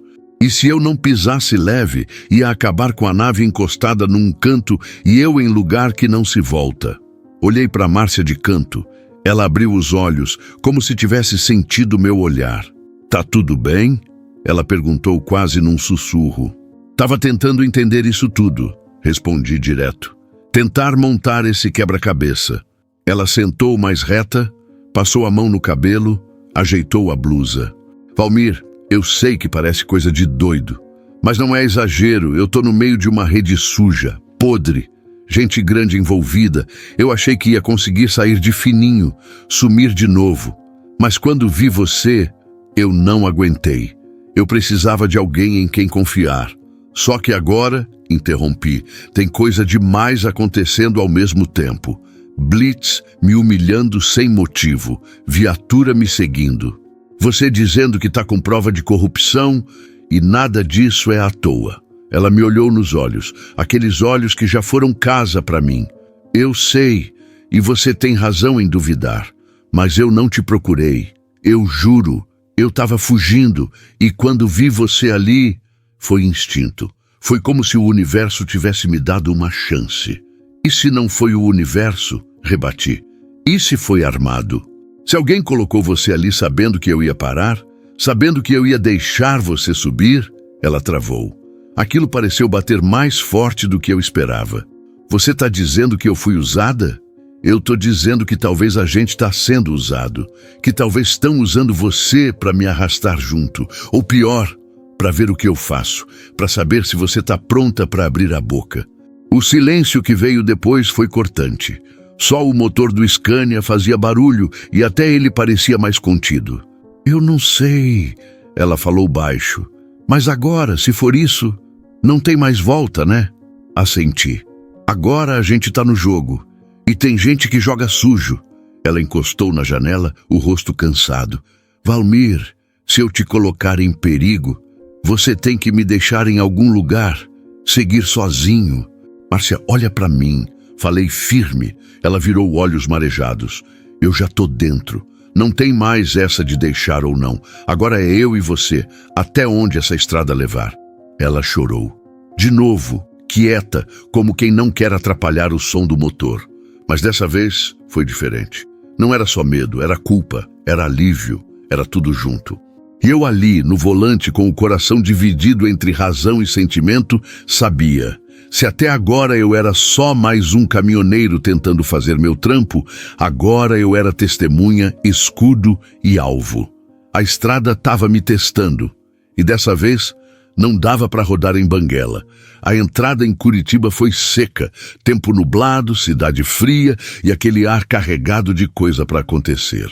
E se eu não pisasse leve, ia acabar com a nave encostada num canto e eu em lugar que não se volta. Olhei para Márcia de canto. Ela abriu os olhos, como se tivesse sentido meu olhar. Tá tudo bem? Ela perguntou quase num sussurro. Tava tentando entender isso tudo, respondi direto. Tentar montar esse quebra-cabeça. Ela sentou mais reta, passou a mão no cabelo, ajeitou a blusa. Valmir, eu sei que parece coisa de doido, mas não é exagero. Eu tô no meio de uma rede suja, podre, gente grande envolvida. Eu achei que ia conseguir sair de fininho, sumir de novo. Mas quando vi você, eu não aguentei. Eu precisava de alguém em quem confiar. Só que agora, interrompi, tem coisa demais acontecendo ao mesmo tempo. Blitz me humilhando sem motivo, viatura me seguindo. Você dizendo que tá com prova de corrupção e nada disso é à toa. Ela me olhou nos olhos, aqueles olhos que já foram casa para mim. Eu sei, e você tem razão em duvidar, mas eu não te procurei. Eu juro, eu estava fugindo e quando vi você ali, foi instinto. Foi como se o universo tivesse me dado uma chance. E se não foi o universo? Rebati. E se foi armado? Se alguém colocou você ali sabendo que eu ia parar, sabendo que eu ia deixar você subir, ela travou. Aquilo pareceu bater mais forte do que eu esperava. Você está dizendo que eu fui usada? Eu estou dizendo que talvez a gente está sendo usado, que talvez estão usando você para me arrastar junto, ou pior, para ver o que eu faço, para saber se você está pronta para abrir a boca. O silêncio que veio depois foi cortante. Só o motor do Scania fazia barulho e até ele parecia mais contido. Eu não sei, ela falou baixo. Mas agora, se for isso, não tem mais volta, né? Assenti. Agora a gente tá no jogo. E tem gente que joga sujo. Ela encostou na janela, o rosto cansado. Valmir, se eu te colocar em perigo, você tem que me deixar em algum lugar, seguir sozinho. Márcia, olha pra mim. Falei firme. Ela virou olhos marejados. Eu já tô dentro. Não tem mais essa de deixar ou não. Agora é eu e você. Até onde essa estrada levar? Ela chorou. De novo, quieta, como quem não quer atrapalhar o som do motor. Mas dessa vez foi diferente. Não era só medo, era culpa, era alívio, era tudo junto. E eu ali, no volante, com o coração dividido entre razão e sentimento, sabia. Se até agora eu era só mais um caminhoneiro tentando fazer meu trampo, agora eu era testemunha, escudo e alvo. A estrada estava me testando. E dessa vez, não dava para rodar em Banguela. A entrada em Curitiba foi seca, tempo nublado, cidade fria e aquele ar carregado de coisa para acontecer.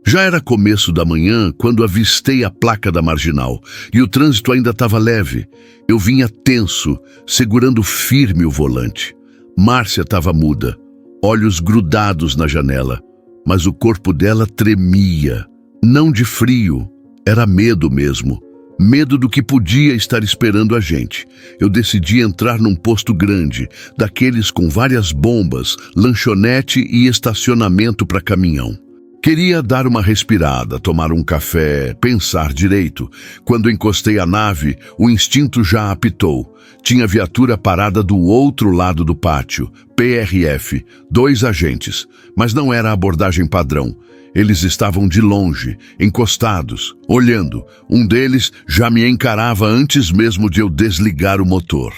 Já era começo da manhã quando avistei a placa da Marginal e o trânsito ainda estava leve. Eu vinha tenso, segurando firme o volante. Márcia estava muda, olhos grudados na janela, mas o corpo dela tremia. Não de frio, era medo mesmo. Medo do que podia estar esperando a gente. Eu decidi entrar num posto grande, daqueles com várias bombas, lanchonete e estacionamento para caminhão. Queria dar uma respirada, tomar um café, pensar direito. Quando encostei a nave, o instinto já apitou. Tinha viatura parada do outro lado do pátio, PRF, 2 agentes, mas não era a abordagem padrão. Eles estavam de longe, encostados, olhando. Um deles já me encarava antes mesmo de eu desligar o motor.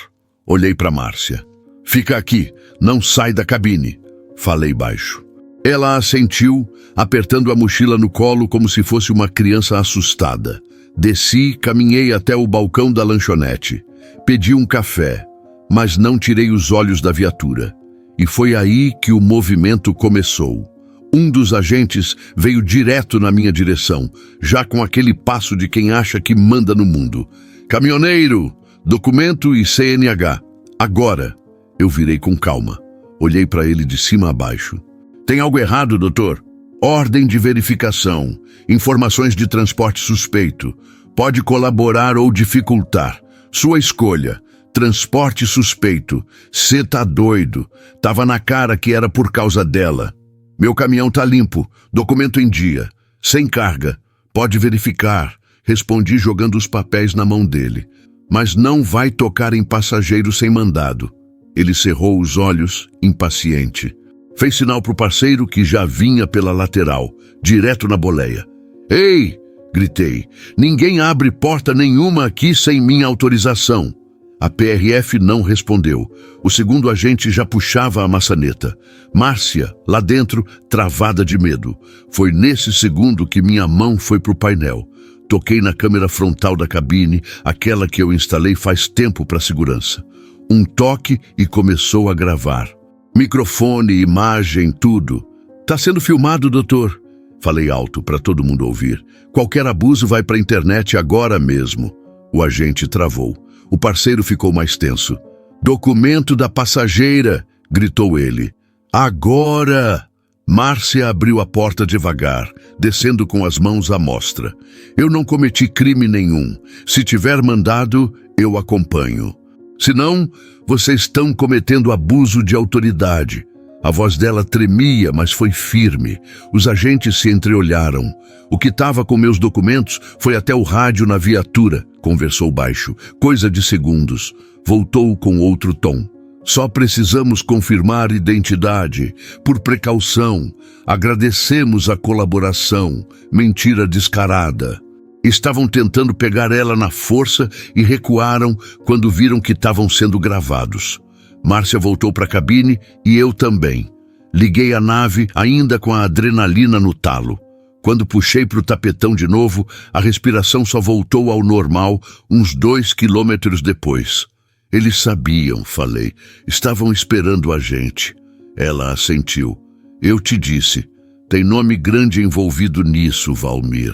Olhei para Márcia. Fica aqui, não sai da cabine, falei baixo. Ela assentiu, apertando a mochila no colo como se fosse uma criança assustada. Desci, caminhei até o balcão da lanchonete. Pedi um café, mas não tirei os olhos da viatura. E foi aí que o movimento começou. Um dos agentes veio direto na minha direção, já com aquele passo de quem acha que manda no mundo. Caminhoneiro, documento e CNH. Agora. Eu virei com calma. Olhei para ele de cima a baixo. Tem algo errado, doutor? Ordem de verificação. Informações de transporte suspeito. Pode colaborar ou dificultar. Sua escolha. Transporte suspeito. Cê tá doido. Tava na cara que era por causa dela. Meu caminhão tá limpo. Documento em dia. Sem carga. Pode verificar. Respondi jogando os papéis na mão dele. Mas não vai tocar em passageiro sem mandado. Ele cerrou os olhos, impaciente. Fez sinal pro parceiro que já vinha pela lateral, direto na boleia. Ei! Gritei. Ninguém abre porta nenhuma aqui sem minha autorização. A PRF não respondeu. O segundo agente já puxava a maçaneta. Márcia, lá dentro, travada de medo. Foi nesse segundo que minha mão foi pro painel. Toquei na câmera frontal da cabine, aquela que eu instalei faz tempo para segurança. Um toque e começou a gravar. Microfone, imagem, tudo. Tá sendo filmado, doutor. Falei alto para todo mundo ouvir. Qualquer abuso vai para a internet agora mesmo. O agente travou. O parceiro ficou mais tenso. Documento da passageira, gritou ele. Agora! Márcia abriu a porta devagar, descendo com as mãos à mostra. Eu não cometi crime nenhum. Se tiver mandado, eu acompanho. Se não, vocês estão cometendo abuso de autoridade. A voz dela tremia, mas foi firme. Os agentes se entreolharam. O que estava com meus documentos foi até o rádio na viatura, conversou baixo. Coisa de segundos. Voltou com outro tom. Só precisamos confirmar identidade. Por precaução. Agradecemos a colaboração. Mentira descarada. Estavam tentando pegar ela na força e recuaram quando viram que estavam sendo gravados. Márcia voltou para a cabine e eu também. Liguei a nave ainda com a adrenalina no talo. Quando puxei para o tapetão de novo, a respiração só voltou ao normal uns 2 quilômetros depois. Eles sabiam, falei. Estavam esperando a gente. Ela assentiu. Eu te disse. Tem nome grande envolvido nisso, Valmir.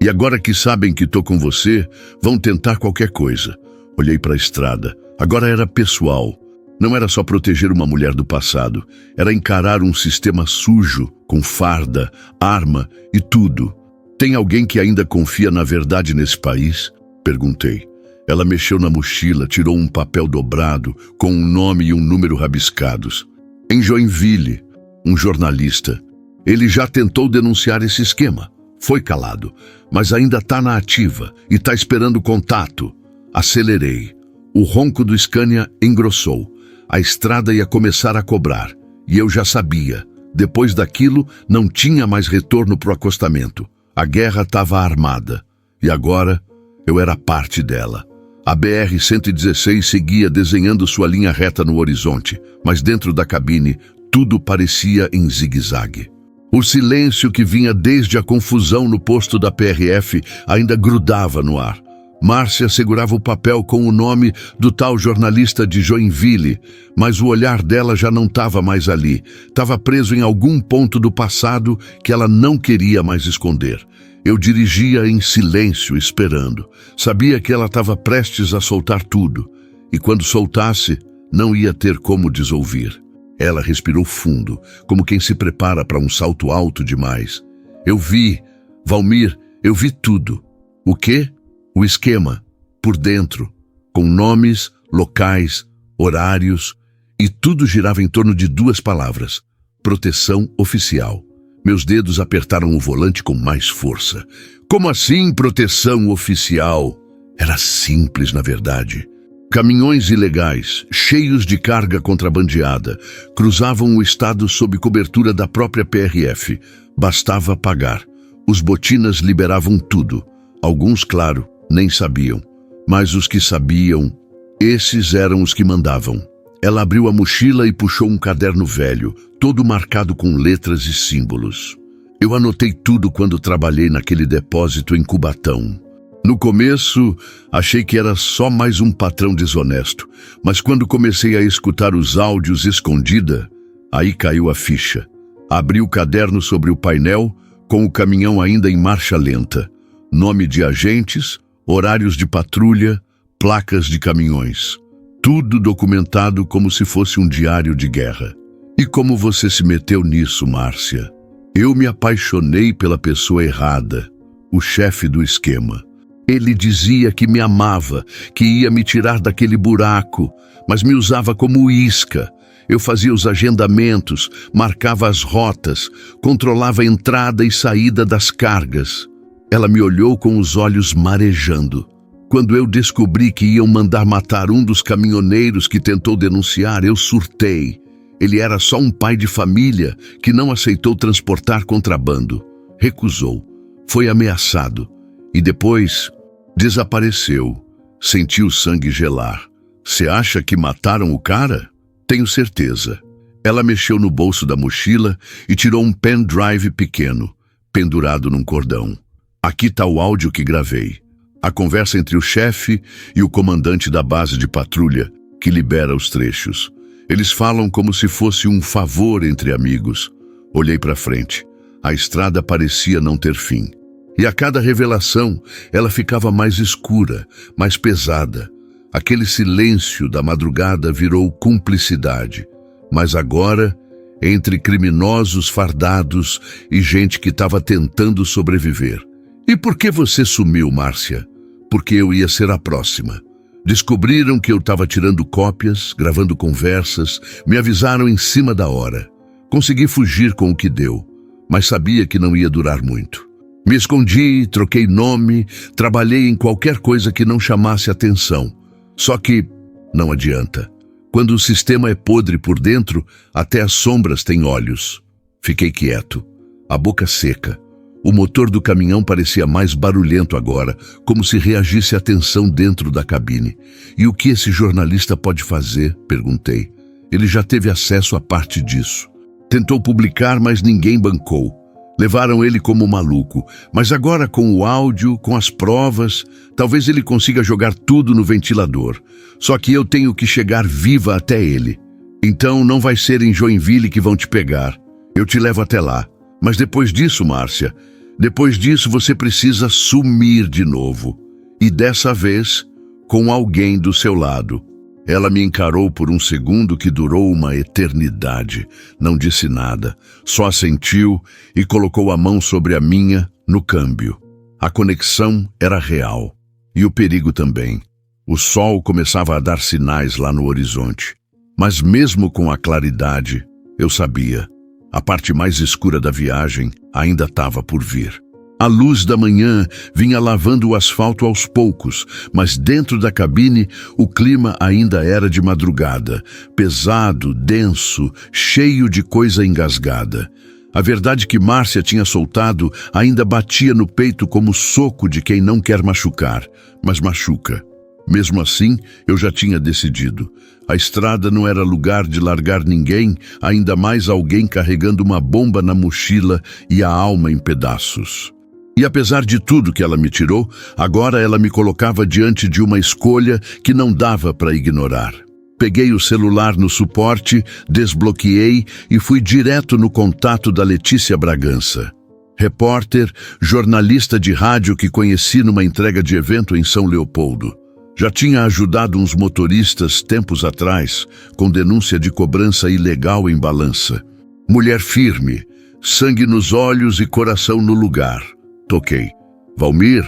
E agora que sabem que tô com você, vão tentar qualquer coisa. Olhei para a estrada. Agora era pessoal. Não era só proteger uma mulher do passado, era encarar um sistema sujo, com farda, arma e tudo. Tem alguém que ainda confia na verdade nesse país? Perguntei. Ela mexeu na mochila, tirou um papel dobrado, com um nome e um número rabiscados. Em Joinville, um jornalista. Ele já tentou denunciar esse esquema. Foi calado, mas ainda está na ativa e está esperando contato. Acelerei. O ronco do Scania engrossou. A estrada ia começar a cobrar. E eu já sabia. Depois daquilo, não tinha mais retorno para o acostamento. A guerra estava armada. E agora, eu era parte dela. A BR-116 seguia desenhando sua linha reta no horizonte, mas dentro da cabine, tudo parecia em zigue-zague. O silêncio que vinha desde a confusão no posto da PRF ainda grudava no ar. Márcia segurava o papel com o nome do tal jornalista de Joinville, mas o olhar dela já não estava mais ali. Estava preso em algum ponto do passado que ela não queria mais esconder. Eu dirigia em silêncio, esperando. Sabia que ela estava prestes a soltar tudo, e quando soltasse, não ia ter como desouvir. Ela respirou fundo, como quem se prepara para um salto alto demais. Eu vi, Valmir, eu vi tudo. O quê? O esquema, por dentro, com nomes, locais, horários, e tudo girava em torno de 2 palavras: proteção oficial. Meus dedos apertaram o volante com mais força. Como assim, proteção oficial? Era simples, na verdade. Caminhões ilegais, cheios de carga contrabandeada, cruzavam o estado sob cobertura da própria PRF. Bastava pagar. Os botinas liberavam tudo. Alguns, claro, nem sabiam. Mas os que sabiam, esses eram os que mandavam. Ela abriu a mochila e puxou um caderno velho, todo marcado com letras e símbolos. Eu anotei tudo quando trabalhei naquele depósito em Cubatão. No começo, achei que era só mais um patrão desonesto, mas quando comecei a escutar os áudios escondida, aí caiu a ficha. Abri o caderno sobre o painel, com o caminhão ainda em marcha lenta. Nome de agentes, horários de patrulha, placas de caminhões. Tudo documentado como se fosse um diário de guerra. E como você se meteu nisso, Márcia? Eu me apaixonei pela pessoa errada, o chefe do esquema. Ele dizia que me amava, que ia me tirar daquele buraco, mas me usava como isca. Eu fazia os agendamentos, marcava as rotas, controlava a entrada e saída das cargas. Ela me olhou com os olhos marejando. Quando eu descobri que iam mandar matar um dos caminhoneiros que tentou denunciar, eu surtei. Ele era só um pai de família que não aceitou transportar contrabando. Recusou. Foi ameaçado. E depois desapareceu. Senti o sangue gelar. Você acha que mataram o cara? Tenho certeza. Ela mexeu no bolso da mochila e tirou um pendrive pequeno, pendurado num cordão. Aqui está o áudio que gravei. A conversa entre o chefe e o comandante da base de patrulha, que libera os trechos. Eles falam como se fosse um favor entre amigos. Olhei para frente. A estrada parecia não ter fim. E a cada revelação, ela ficava mais escura, mais pesada. Aquele silêncio da madrugada virou cumplicidade. Mas agora, entre criminosos fardados e gente que estava tentando sobreviver. E por que você sumiu, Márcia? Porque eu ia ser a próxima. Descobriram que eu estava tirando cópias, gravando conversas, me avisaram em cima da hora. Consegui fugir com o que deu, mas sabia que não ia durar muito. Me escondi, troquei nome, trabalhei em qualquer coisa que não chamasse atenção. Só que não adianta. Quando o sistema é podre por dentro, até as sombras têm olhos. Fiquei quieto, a boca seca. O motor do caminhão parecia mais barulhento agora, como se reagisse à tensão dentro da cabine. E o que esse jornalista pode fazer? Perguntei. Ele já teve acesso a parte disso. Tentou publicar, mas ninguém bancou. Levaram ele como maluco, mas agora com o áudio, com as provas, talvez ele consiga jogar tudo no ventilador. Só que eu tenho que chegar viva até ele. Então não vai ser em Joinville que vão te pegar. Eu te levo até lá. Mas depois disso, Márcia, depois disso você precisa sumir de novo. E dessa vez, com alguém do seu lado. Ela me encarou por um segundo que durou uma eternidade. Não disse nada, só assentiu e colocou a mão sobre a minha no câmbio. A conexão era real. E o perigo também. O sol começava a dar sinais lá no horizonte. Mas mesmo com a claridade, eu sabia. A parte mais escura da viagem ainda estava por vir. A luz da manhã vinha lavando o asfalto aos poucos, mas dentro da cabine o clima ainda era de madrugada, pesado, denso, cheio de coisa engasgada. A verdade que Márcia tinha soltado ainda batia no peito como soco de quem não quer machucar, mas machuca. Mesmo assim, eu já tinha decidido. A estrada não era lugar de largar ninguém, ainda mais alguém carregando uma bomba na mochila e a alma em pedaços. E apesar de tudo que ela me tirou, agora ela me colocava diante de uma escolha que não dava para ignorar. Peguei o celular no suporte, desbloqueei e fui direto no contato da Letícia Bragança. Repórter, jornalista de rádio que conheci numa entrega de evento em São Leopoldo. Já tinha ajudado uns motoristas tempos atrás, com denúncia de cobrança ilegal em balança. Mulher firme, sangue nos olhos e coração no lugar. Toquei. Valmir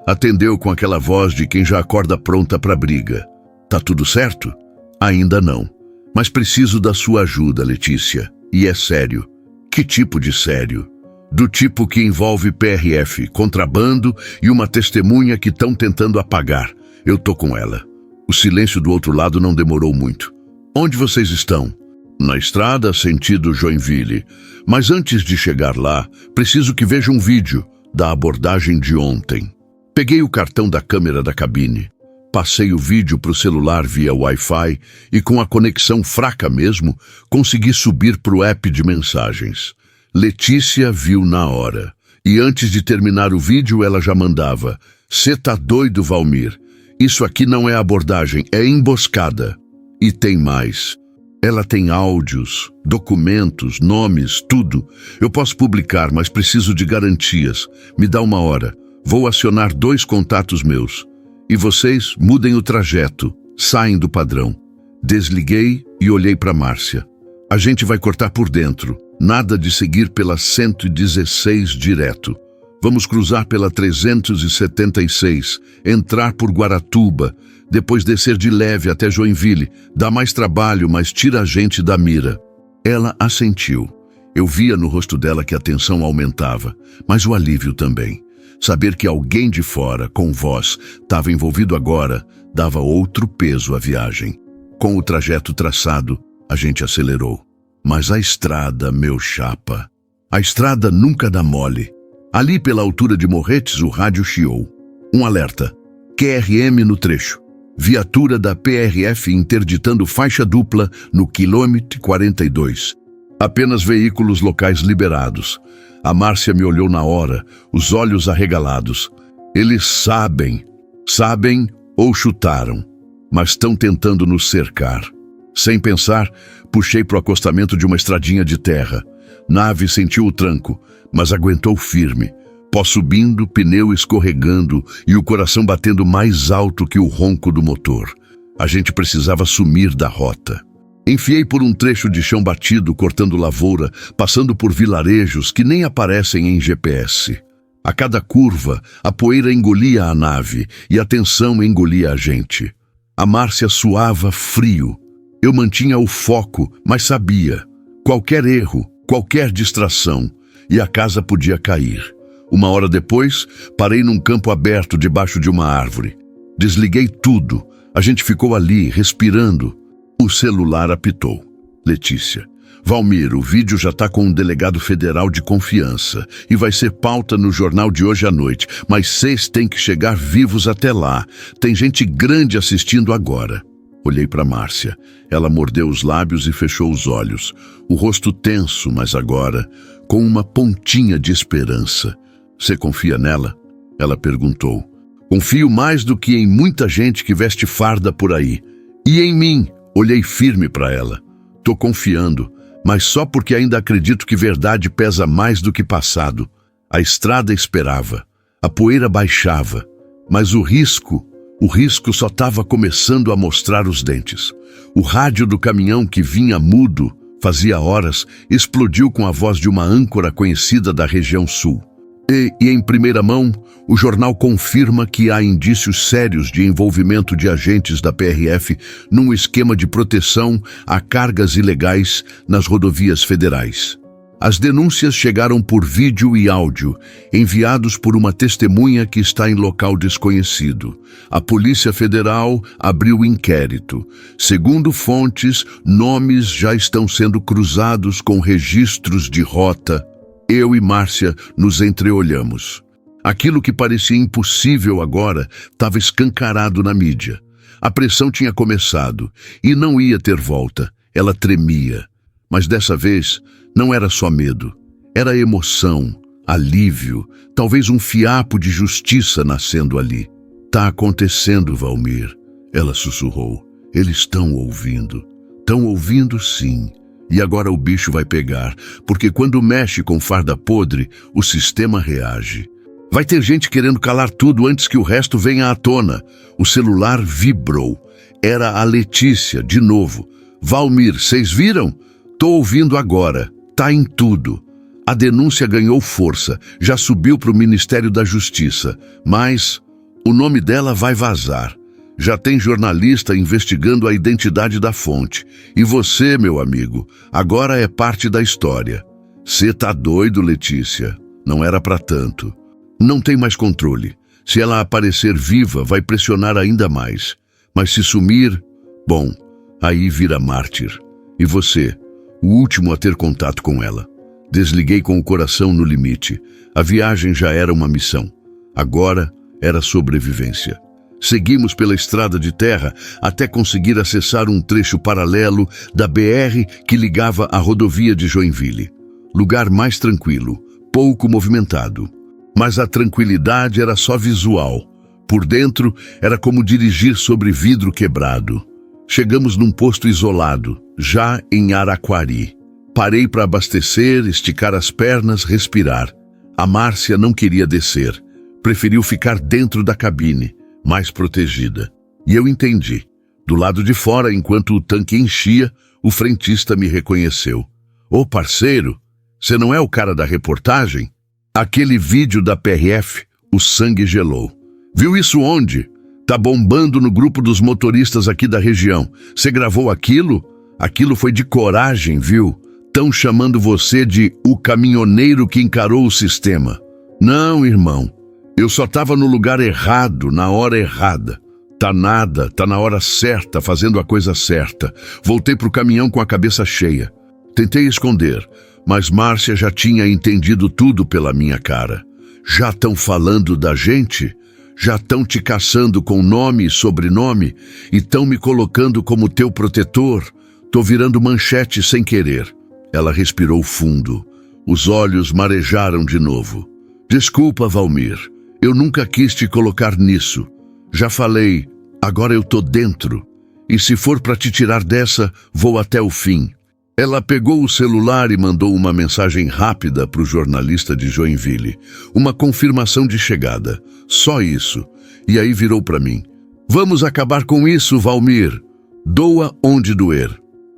atendeu com aquela voz de quem já acorda pronta para a briga. Tá tudo certo? Ainda não. Mas preciso da sua ajuda, Letícia. E é sério. Que tipo de sério? Do tipo que envolve PRF, contrabando e uma testemunha que estão tentando apagar. Eu tô com ela. O silêncio do outro lado não demorou muito. Onde vocês estão? Na estrada, sentido Joinville. Mas antes de chegar lá, preciso que veja um vídeo da abordagem de ontem. Peguei o cartão da câmera da cabine, passei o vídeo para o celular via Wi-Fi e com a conexão fraca mesmo, consegui subir para o app de mensagens. Letícia viu na hora. E antes de terminar o vídeo, ela já mandava: "Cê tá doido, Valmir? Isso aqui não é abordagem, é emboscada." E tem mais. Ela tem áudios, documentos, nomes, tudo. Eu posso publicar, mas preciso de garantias. Me dá uma hora. Vou acionar 2 contatos meus. E vocês mudem o trajeto. Saem do padrão. Desliguei e olhei para Márcia. A gente vai cortar por dentro. Nada de seguir pela 116 direto. Vamos cruzar pela 376, entrar por Guaratuba, depois descer de leve até Joinville. Dá mais trabalho, mas tira a gente da mira. Ela assentiu. Eu via no rosto dela que a tensão aumentava, mas o alívio também. Saber que alguém de fora, com voz, estava envolvido agora, dava outro peso à viagem. Com o trajeto traçado, a gente acelerou. Mas a estrada, meu chapa, a estrada nunca dá mole. Ali pela altura de Morretes, o rádio chiou. Um alerta. QRM no trecho. Viatura da PRF interditando faixa dupla no quilômetro 42. Apenas veículos locais liberados. A Márcia me olhou na hora, os olhos arregalados. Eles sabem ou chutaram, mas estão tentando nos cercar. Sem pensar, puxei para o acostamento de uma estradinha de terra. Nave sentiu o tranco, mas aguentou firme. Pó subindo, pneu escorregando e o coração batendo mais alto que o ronco do motor. A gente precisava sumir da rota. Enfiei por um trecho de chão batido, cortando lavoura, passando por vilarejos que nem aparecem em GPS. A cada curva, a poeira engolia a nave e a tensão engolia a gente. A Márcia suava frio. Eu mantinha o foco, mas sabia. Qualquer erro, qualquer distração, e a casa podia cair. Uma hora depois, parei num campo aberto debaixo de uma árvore. Desliguei tudo. A gente ficou ali, respirando. O celular apitou. Letícia. Valmir, o vídeo já está com um delegado federal de confiança e vai ser pauta no jornal de hoje à noite, mas vocês têm que chegar vivos até lá. Tem gente grande assistindo agora. Olhei para Márcia. Ela mordeu os lábios e fechou os olhos. O rosto tenso, mas agora, com uma pontinha de esperança. Você confia nela? Ela perguntou. Confio mais do que em muita gente que veste farda por aí. E em mim? Olhei firme para ela. Tô confiando, mas só porque ainda acredito que verdade pesa mais do que passado. A estrada esperava. A poeira baixava. Mas o risco O risco só estava começando a mostrar os dentes. O rádio do caminhão, que vinha mudo fazia horas, explodiu com a voz de uma âncora conhecida da região sul. E em primeira mão, o jornal confirma que há indícios sérios de envolvimento de agentes da PRF num esquema de proteção a cargas ilegais nas rodovias federais. As denúncias chegaram por vídeo e áudio, enviados por uma testemunha que está em local desconhecido. A Polícia Federal abriu inquérito. Segundo fontes, nomes já estão sendo cruzados com registros de rota. Eu e Márcia nos entreolhamos. Aquilo que parecia impossível agora estava escancarado na mídia. A pressão tinha começado e não ia ter volta. Ela tremia. Mas dessa vez não era só medo. Era emoção, alívio, talvez um fiapo de justiça nascendo ali. Tá acontecendo, Valmir, ela sussurrou. Eles estão ouvindo. Estão ouvindo, sim. E agora o bicho vai pegar, porque quando mexe com farda podre, o sistema reage. Vai ter gente querendo calar tudo antes que o resto venha à tona. O celular vibrou. Era a Letícia, de novo. Valmir, vocês viram? Tô ouvindo agora. Tá em tudo. A denúncia ganhou força, já subiu para o Ministério da Justiça. Mas o nome dela vai vazar. Já tem jornalista investigando a identidade da fonte. E você, meu amigo, agora é parte da história. Cê tá doido, Letícia. Não era para tanto. Não tem mais controle. Se ela aparecer viva, vai pressionar ainda mais. Mas se sumir, bom, aí vira mártir. E você, o último a ter contato com ela. Desliguei com o coração no limite. A viagem já era uma missão. Agora era sobrevivência. Seguimos pela estrada de terra até conseguir acessar um trecho paralelo da BR que ligava à rodovia de Joinville. Lugar mais tranquilo, pouco movimentado. Mas a tranquilidade era só visual. Por dentro, era como dirigir sobre vidro quebrado. Chegamos num posto isolado, já em Araquari. Parei para abastecer, esticar as pernas, respirar. A Márcia não queria descer. Preferiu ficar dentro da cabine, mais protegida. E eu entendi. Do lado de fora, enquanto o tanque enchia, o frentista me reconheceu. Ô parceiro, você não é o cara da reportagem? Aquele vídeo da PRF, o sangue gelou. Viu isso onde? Tá bombando no grupo dos motoristas aqui da região. Você gravou aquilo? Aquilo foi de coragem, viu? Tão chamando você de o caminhoneiro que encarou o sistema. Não, irmão. Eu só estava no lugar errado, na hora errada. Tá nada, tá na hora certa, fazendo a coisa certa. Voltei pro caminhão com a cabeça cheia. Tentei esconder, mas Márcia já tinha entendido tudo pela minha cara. Já estão falando da gente? Já estão te caçando com nome e sobrenome? E estão me colocando como teu protetor? Tô virando manchete sem querer. Ela respirou fundo. Os olhos marejaram de novo. Desculpa, Valmir. Eu nunca quis te colocar nisso. Já falei, agora eu tô dentro. E se for para te tirar dessa, vou até o fim. Ela pegou o celular e mandou uma mensagem rápida para o jornalista de Joinville. Uma confirmação de chegada. Só isso. E aí virou para mim. Vamos acabar com isso, Valmir. Doa onde doer.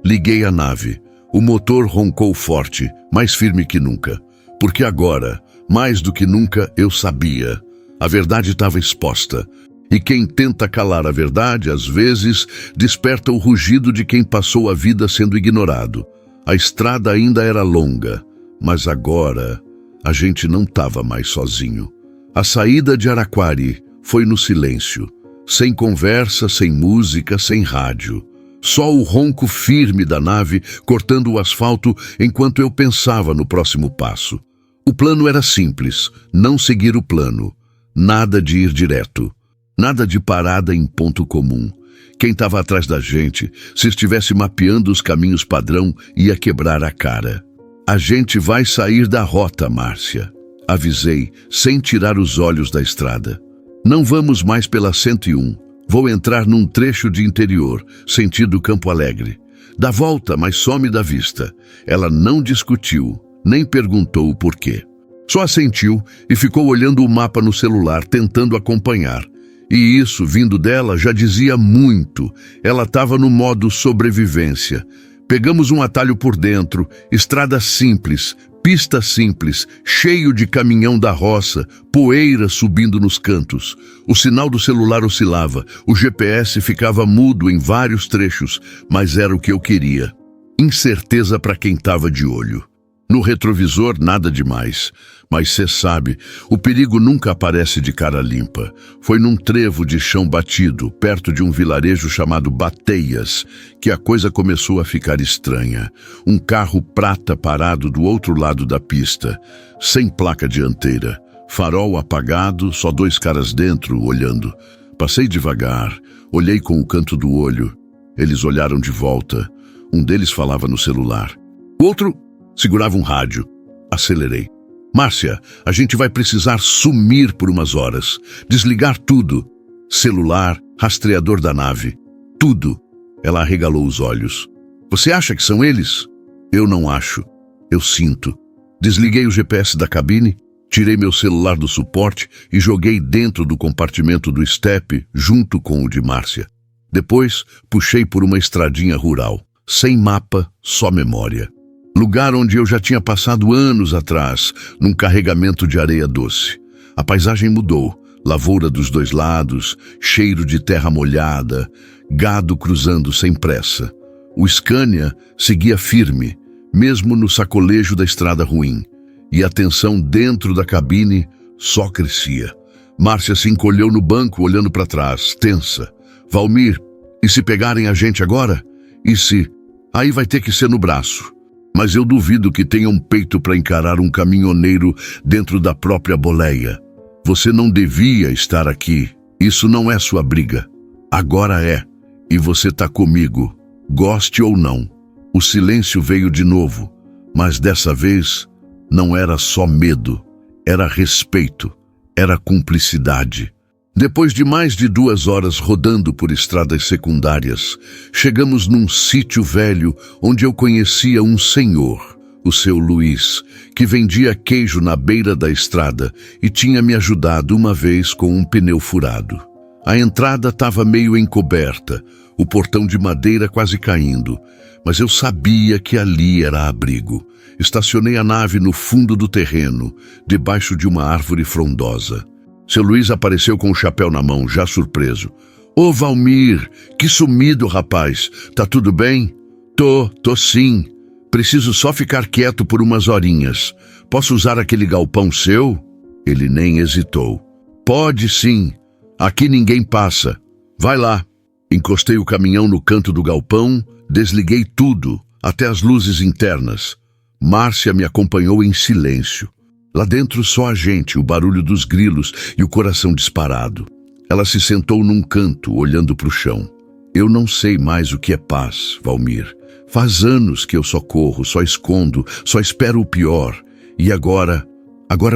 Liguei a nave. O motor roncou forte, mais firme que nunca. Porque agora, mais do que nunca, eu sabia. A verdade estava exposta. E quem tenta calar a verdade, às vezes, desperta o rugido de quem passou a vida sendo ignorado. A estrada ainda era longa, mas agora a gente não estava mais sozinho. A saída de Araquari foi no silêncio, sem conversa, sem música, sem rádio. Só o ronco firme da nave cortando o asfalto enquanto eu pensava no próximo passo. O plano era simples, não seguir o plano. Nada de ir direto. Nada de parada em ponto comum. Quem estava atrás da gente, se estivesse mapeando os caminhos padrão, ia quebrar a cara. A gente vai sair da rota, Márcia. Avisei, sem tirar os olhos da estrada. Não vamos mais pela 101. Vou entrar num trecho de interior, sentido Campo Alegre. Dá volta, mas some da vista. Ela não discutiu, nem perguntou o porquê. Só assentiu e ficou olhando o mapa no celular, tentando acompanhar. E isso, vindo dela, já dizia muito. Ela estava no modo sobrevivência. Pegamos um atalho por dentro, estrada simples, pista simples, cheio de caminhão da roça, poeira subindo nos cantos. O sinal do celular oscilava, o GPS ficava mudo em vários trechos, mas era o que eu queria. Incerteza para quem estava de olho. No retrovisor, nada demais. Mas cê sabe, o perigo nunca aparece de cara limpa. Foi num trevo de chão batido, perto de um vilarejo chamado Bateias, que a coisa começou a ficar estranha. Um carro prata parado do outro lado da pista, sem placa dianteira. Farol apagado, só 2 caras dentro, olhando. Passei devagar, olhei com o canto do olho. Eles olharam de volta. Um deles falava no celular. O outro segurava um rádio. Acelerei. Márcia, a gente vai precisar sumir por umas horas. Desligar tudo. Celular, rastreador da nave. Tudo. Ela arregalou os olhos. Você acha que são eles? Eu não acho. Eu sinto. Desliguei o GPS da cabine, tirei meu celular do suporte e joguei dentro do compartimento do estepe junto com o de Márcia. Depois, puxei por uma estradinha rural. Sem mapa, só memória. Lugar onde eu já tinha passado anos atrás, num carregamento de areia doce. A paisagem mudou, lavoura dos 2 lados, cheiro de terra molhada, gado cruzando sem pressa. O Scania seguia firme, mesmo no sacolejo da estrada ruim, e a tensão dentro da cabine só crescia. Márcia se encolheu no banco, olhando para trás, tensa. Valmir, e se pegarem a gente agora? E se? Aí vai ter que ser no braço. Mas eu duvido que tenha um peito para encarar um caminhoneiro dentro da própria boleia. Você não devia estar aqui. Isso não é sua briga. Agora é. E você tá comigo, goste ou não. O silêncio veio de novo, mas dessa vez não era só medo, era respeito, era cumplicidade. Depois de mais de 2 horas rodando por estradas secundárias, chegamos num sítio velho onde eu conhecia um senhor, o seu Luiz, que vendia queijo na beira da estrada e tinha me ajudado uma vez com um pneu furado. A entrada estava meio encoberta, o portão de madeira quase caindo, mas eu sabia que ali era abrigo. Estacionei a nave no fundo do terreno, debaixo de uma árvore frondosa. Seu Luiz apareceu com o chapéu na mão, já surpreso. Ô Valmir, que sumido, rapaz. Tá tudo bem? Tô sim. Preciso só ficar quieto por umas horinhas. Posso usar aquele galpão seu? Ele nem hesitou. Pode sim. Aqui ninguém passa. Vai lá. Encostei o caminhão no canto do galpão, desliguei tudo, até as luzes internas. Márcia me acompanhou em silêncio. Lá dentro só a gente, o barulho dos grilos e o coração disparado. Ela se sentou num canto, olhando para o chão. Eu não sei mais o que é paz, Valmir. Faz anos que eu só corro, só escondo, só espero o pior. E agora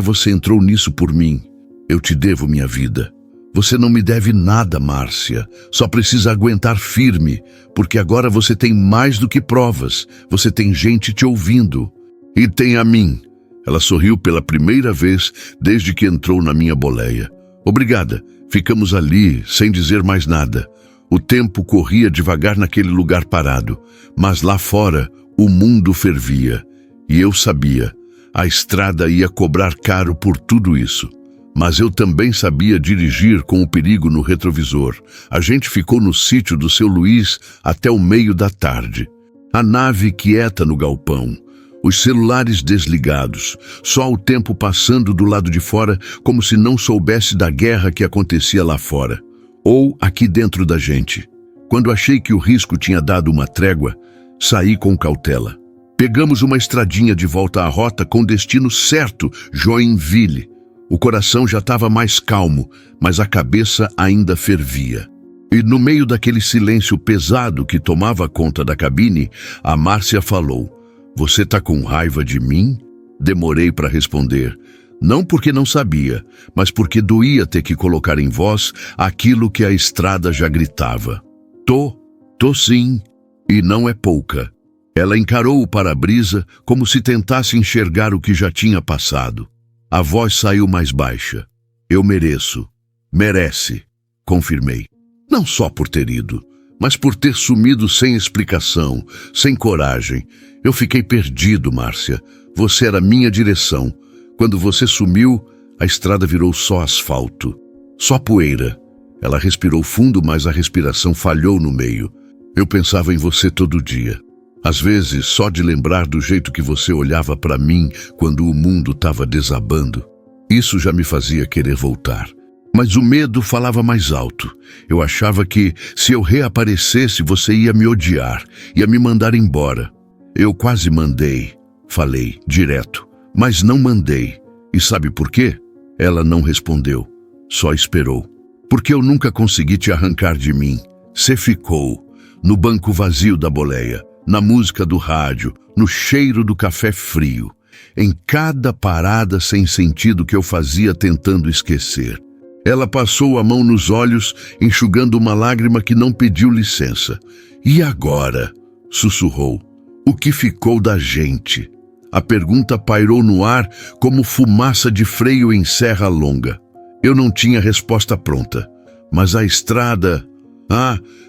você entrou nisso por mim. Eu te devo minha vida. Você não me deve nada, Márcia. Só precisa aguentar firme, porque agora você tem mais do que provas. Você tem gente te ouvindo. E tem a mim. Ela sorriu pela primeira vez desde que entrou na minha boleia. Obrigada. Ficamos ali, sem dizer mais nada. O tempo corria devagar naquele lugar parado, mas lá fora o mundo fervia. E eu sabia, a estrada ia cobrar caro por tudo isso. Mas eu também sabia dirigir com o perigo no retrovisor. A gente ficou no sítio do seu Luiz até o meio da tarde. A nave quieta no galpão. Os celulares desligados, só o tempo passando do lado de fora como se não soubesse da guerra que acontecia lá fora, ou aqui dentro da gente. Quando achei que o risco tinha dado uma trégua, saí com cautela. Pegamos uma estradinha de volta à rota com destino certo, Joinville. O coração já estava mais calmo, mas a cabeça ainda fervia. E no meio daquele silêncio pesado que tomava conta da cabine, a Márcia falou: Você tá com raiva de mim? Demorei para responder. Não porque não sabia, mas porque doía ter que colocar em voz aquilo que a estrada já gritava. Tô sim, e não é pouca. Ela encarou o para-brisa como se tentasse enxergar o que já tinha passado. A voz saiu mais baixa. Eu mereço. Merece. confirmei. Não só por ter ido, mas por ter sumido sem explicação, sem coragem. Eu fiquei perdido, Márcia. Você era minha direção. Quando você sumiu, a estrada virou só asfalto, só poeira. Ela respirou fundo, mas a respiração falhou no meio. Eu pensava em você todo dia. Às vezes, só de lembrar do jeito que você olhava para mim quando o mundo estava desabando, isso já me fazia querer voltar. Mas o medo falava mais alto. Eu achava que, se eu reaparecesse, você ia me odiar, ia me mandar embora. Eu quase mandei, falei, direto, mas não mandei. E sabe por quê? Ela não respondeu, só esperou. Porque eu nunca consegui te arrancar de mim. Você ficou no banco vazio da boleia, na música do rádio, no cheiro do café frio, em cada parada sem sentido que eu fazia tentando esquecer. Ela passou a mão nos olhos, enxugando uma lágrima que não pediu licença. E agora? Sussurrou. O que ficou da gente? A pergunta pairou no ar como fumaça de freio em serra longa. Eu não tinha resposta pronta, mas a estrada...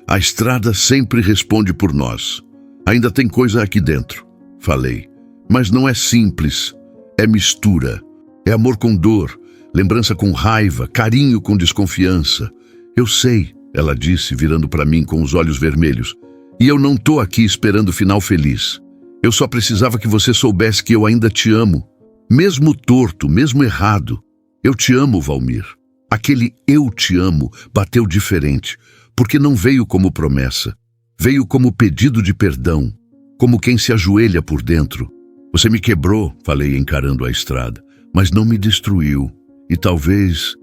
a estrada sempre responde por nós. Ainda tem coisa aqui dentro, falei. Mas não é simples, é mistura. É amor com dor, lembrança com raiva, carinho com desconfiança. Eu sei, ela disse, virando para mim com os olhos vermelhos. E eu não tô aqui esperando o final feliz. Eu só precisava que você soubesse que eu ainda te amo. Mesmo torto, mesmo errado. Eu te amo, Valmir. Aquele eu te amo bateu diferente, porque não veio como promessa. Veio como pedido de perdão, como quem se ajoelha por dentro. Você me quebrou, falei encarando a estrada, mas não me destruiu. E talvez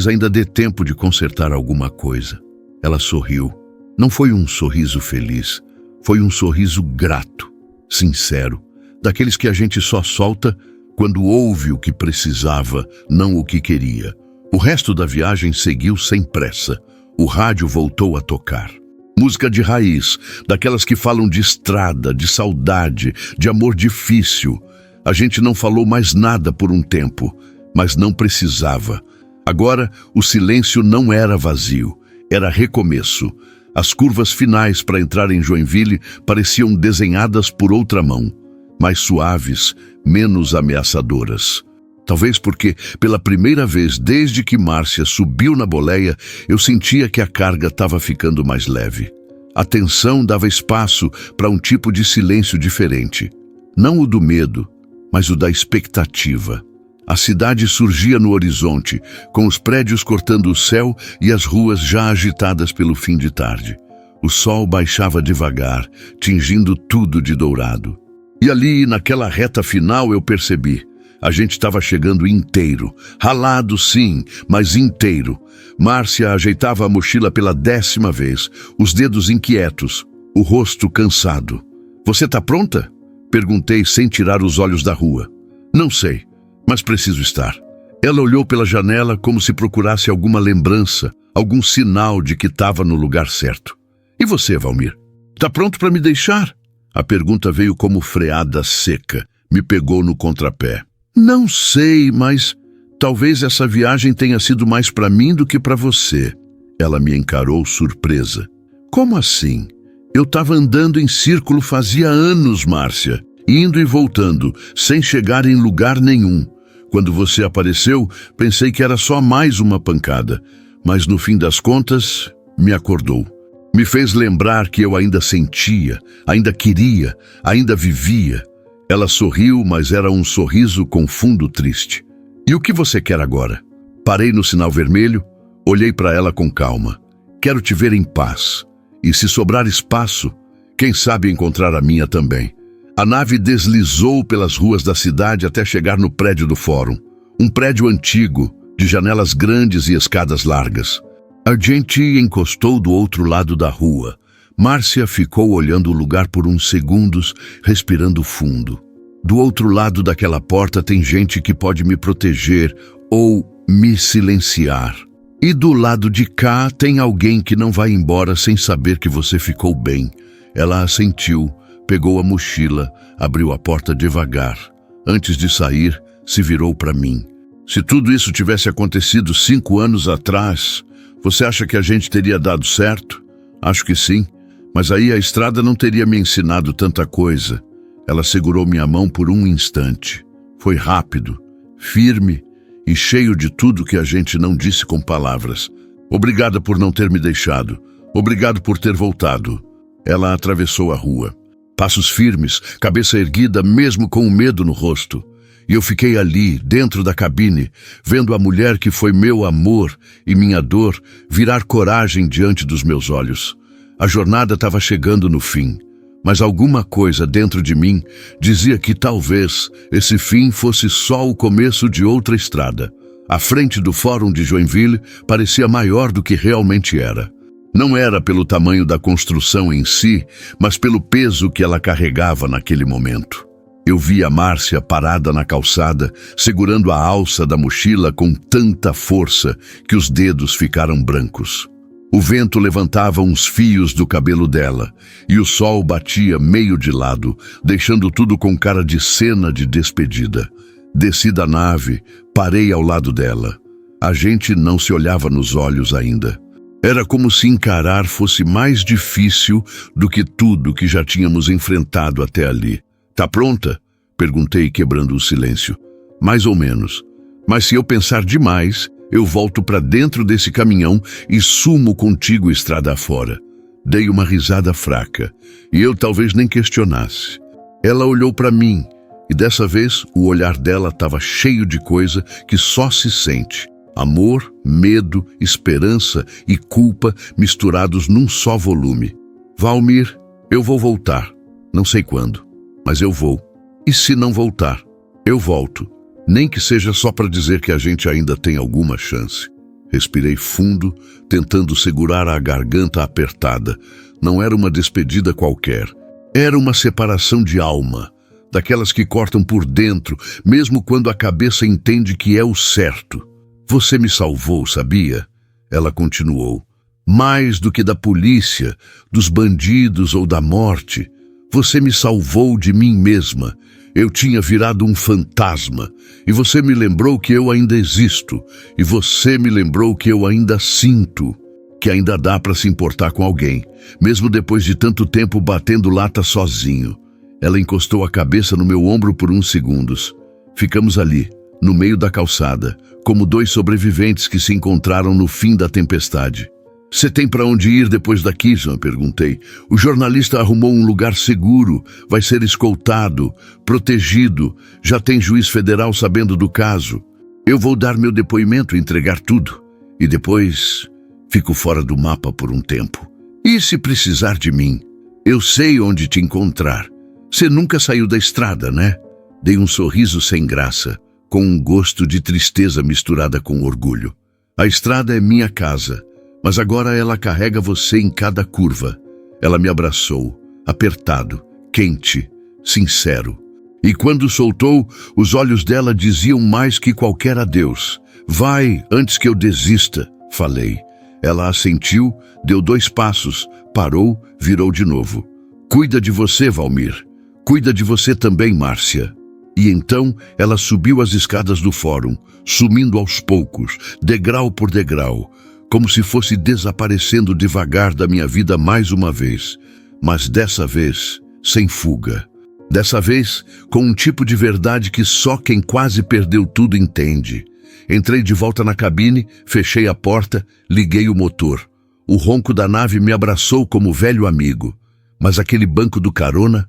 ainda dê tempo de consertar alguma coisa. Ela sorriu. Não foi um sorriso feliz, foi um sorriso grato, sincero, daqueles que a gente só solta quando ouve o que precisava, não o que queria. O resto da viagem seguiu sem pressa. O rádio voltou a tocar. Música de raiz, daquelas que falam de estrada, de saudade, de amor difícil. A gente não falou mais nada por um tempo, mas não precisava. Agora, o silêncio não era vazio, era recomeço. As curvas finais para entrar em Joinville pareciam desenhadas por outra mão, mais suaves, menos ameaçadoras. Talvez porque, pela primeira vez desde que Márcia subiu na boleia, eu sentia que a carga estava ficando mais leve. A tensão dava espaço para um tipo de silêncio diferente. Não o do medo, mas o da expectativa. A cidade surgia no horizonte, com os prédios cortando o céu e as ruas já agitadas pelo fim de tarde. O sol baixava devagar, tingindo tudo de dourado. E ali, naquela reta final, eu percebi. A gente estava chegando inteiro. Ralado, sim, mas inteiro. Márcia ajeitava a mochila pela 10ª vez, os dedos inquietos, o rosto cansado. Você tá pronta? Perguntei sem tirar os olhos da rua. Não sei, mas preciso estar. Ela olhou pela janela como se procurasse alguma lembrança, algum sinal de que estava no lugar certo. E você, Valmir? Tá pronto para me deixar? A pergunta veio como freada seca. Me pegou no contrapé. Não sei, mas talvez essa viagem tenha sido mais para mim do que para você. Ela me encarou surpresa. Como assim? Eu estava andando em círculo fazia anos, Márcia, indo e voltando, sem chegar em lugar nenhum. Quando você apareceu, pensei que era só mais uma pancada, mas no fim das contas, me acordou. Me fez lembrar que eu ainda sentia, ainda queria, ainda vivia. Ela sorriu, mas era um sorriso com fundo triste. E o que você quer agora? Parei no sinal vermelho, olhei para ela com calma. Quero te ver em paz. E se sobrar espaço, quem sabe encontrar a minha também. A nave deslizou pelas ruas da cidade até chegar no prédio do fórum. Um prédio antigo, de janelas grandes e escadas largas. A gente encostou do outro lado da rua. Márcia ficou olhando o lugar por uns segundos, respirando fundo. Do outro lado daquela porta tem gente que pode me proteger ou me silenciar. E do lado de cá tem alguém que não vai embora sem saber que você ficou bem. Ela assentiu, pegou a mochila, abriu a porta devagar. Antes de sair, se virou para mim. Se tudo isso tivesse acontecido 5 anos atrás, Você acha que a gente teria dado certo? Acho que sim, mas aí a estrada não teria me ensinado tanta coisa. Ela segurou minha mão por um instante. Foi rápido, firme e cheio de tudo que a gente não disse com palavras. Obrigada por não ter me deixado. Obrigado por ter voltado. Ela atravessou a rua. Passos firmes, cabeça erguida, mesmo com o medo no rosto. E eu fiquei ali, dentro da cabine, vendo a mulher que foi meu amor e minha dor virar coragem diante dos meus olhos. A jornada estava chegando no fim, mas alguma coisa dentro de mim dizia que talvez esse fim fosse só o começo de outra estrada. A frente do Fórum de Joinville parecia maior do que realmente era. Não era pelo tamanho da construção em si, mas pelo peso que ela carregava naquele momento. Eu vi a Márcia parada na calçada, segurando a alça da mochila com tanta força que os dedos ficaram brancos. O vento levantava uns fios do cabelo dela, e o sol batia meio de lado, deixando tudo com cara de cena de despedida. Desci da nave, parei ao lado dela. A gente não se olhava nos olhos ainda. Era como se encarar fosse mais difícil do que tudo que já tínhamos enfrentado até ali. Tá pronta? Perguntei, quebrando o silêncio. Mais ou menos. Mas se eu pensar demais, eu volto para dentro desse caminhão e sumo contigo estrada afora. Dei uma risada fraca, e eu talvez nem questionasse. Ela olhou para mim, e dessa vez o olhar dela estava cheio de coisa que só se sente. Amor, medo, esperança e culpa misturados num só volume. Valmir, eu vou voltar. Não sei quando, mas eu vou. E se não voltar, eu volto. Nem que seja só para dizer que a gente ainda tem alguma chance. Respirei fundo, tentando segurar a garganta apertada. Não era uma despedida qualquer. Era uma separação de alma, daquelas que cortam por dentro, mesmo quando a cabeça entende que é o certo. Você me salvou, sabia? Ela continuou. Mais do que da polícia, dos bandidos ou da morte. Você me salvou de mim mesma. Eu tinha virado um fantasma. E você me lembrou que eu ainda existo. E você me lembrou que eu ainda sinto. Que ainda dá para se importar com alguém, mesmo depois de tanto tempo batendo lata sozinho. Ela encostou a cabeça no meu ombro por uns segundos. Ficamos ali, no meio da calçada, como dois sobreviventes que se encontraram no fim da tempestade. Você tem para onde ir depois daqui, Jean? Perguntei. O jornalista arrumou um lugar seguro, vai ser escoltado, protegido, já tem juiz federal sabendo do caso. Eu vou dar meu depoimento e entregar tudo. E depois fico fora do mapa por um tempo. E se precisar de mim? Eu sei onde te encontrar. Você nunca saiu da estrada, né? Dei um sorriso sem graça, com um gosto de tristeza misturada com orgulho. A estrada é minha casa, mas agora ela carrega você em cada curva. Ela me abraçou, apertado, quente, sincero. E quando soltou, os olhos dela diziam mais que qualquer adeus. Vai, antes que eu desista, falei. Ela assentiu, deu 2 passos, parou, virou de novo. Cuida de você, Valmir. Cuida de você também, Márcia. E então ela subiu as escadas do fórum, sumindo aos poucos, degrau por degrau, como se fosse desaparecendo devagar da minha vida mais uma vez, mas dessa vez sem fuga. Dessa vez com um tipo de verdade que só quem quase perdeu tudo entende. Entrei de volta na cabine, fechei a porta, liguei o motor. O ronco da nave me abraçou como velho amigo. Mas aquele banco do carona?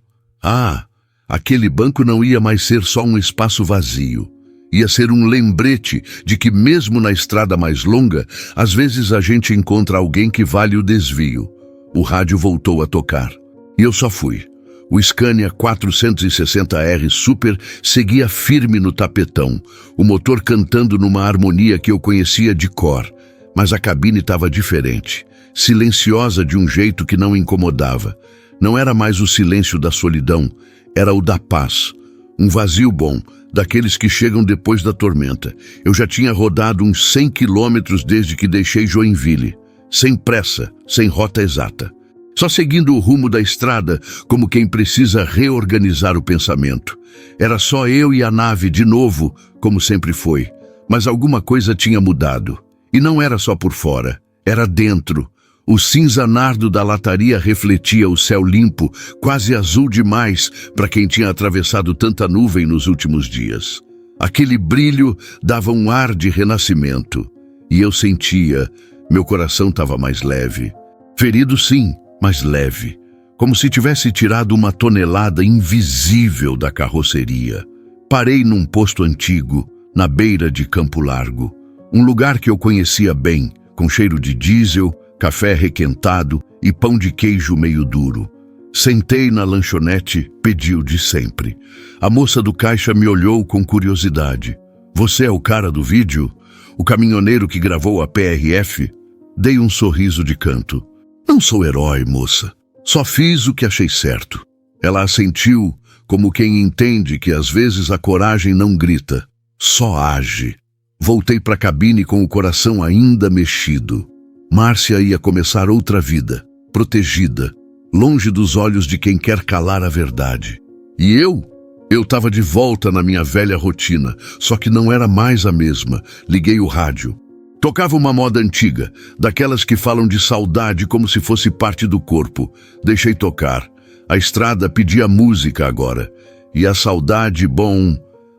Aquele banco não ia mais ser só um espaço vazio. Ia ser um lembrete de que mesmo na estrada mais longa, às vezes a gente encontra alguém que vale o desvio. O rádio voltou a tocar. E eu só fui. O Scania 460R Super seguia firme no tapetão, o motor cantando numa harmonia que eu conhecia de cor, mas a cabine estava diferente, silenciosa de um jeito que não incomodava. Não era mais o silêncio da solidão, era o da paz. Um vazio bom, daqueles que chegam depois da tormenta. Eu já tinha rodado uns 100 quilômetros desde que deixei Joinville, sem pressa, sem rota exata. Só seguindo o rumo da estrada, como quem precisa reorganizar o pensamento. Era só eu e a nave de novo, como sempre foi. Mas alguma coisa tinha mudado. E não era só por fora, Era dentro. O cinza nardo da lataria refletia o céu limpo, quase azul demais para quem tinha atravessado tanta nuvem nos últimos dias. Aquele brilho dava um ar de renascimento. E eu sentia, meu coração estava mais leve. Ferido sim, mas leve. Como se tivesse tirado uma tonelada invisível da carroceria. Parei num posto antigo, na beira de Campo Largo. Um lugar que eu conhecia bem, com cheiro de diesel, café requentado e pão de queijo meio duro. Sentei na lanchonete, pedi o de sempre. A moça do caixa me olhou com curiosidade. Você é o cara do vídeo? O caminhoneiro que gravou a PRF? Dei um sorriso de canto. Não sou herói, moça. Só fiz o que achei certo. Ela assentiu, como quem entende que às vezes a coragem não grita, só age. Voltei para a cabine com o coração ainda mexido. Márcia ia começar outra vida, protegida, longe dos olhos de quem quer calar a verdade. E eu estava de volta na minha velha rotina, só que não era mais a mesma. Liguei o rádio. Tocava uma moda antiga, daquelas que falam de saudade como se fosse parte do corpo. Deixei tocar. A estrada pedia música agora. E a saudade,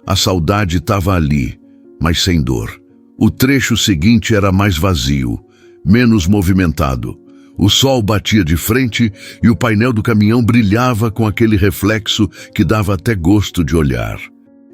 a saudade estava ali, mas sem dor. O trecho seguinte era mais vazio, menos movimentado. O sol batia de frente e o painel do caminhão brilhava com aquele reflexo que dava até gosto de olhar.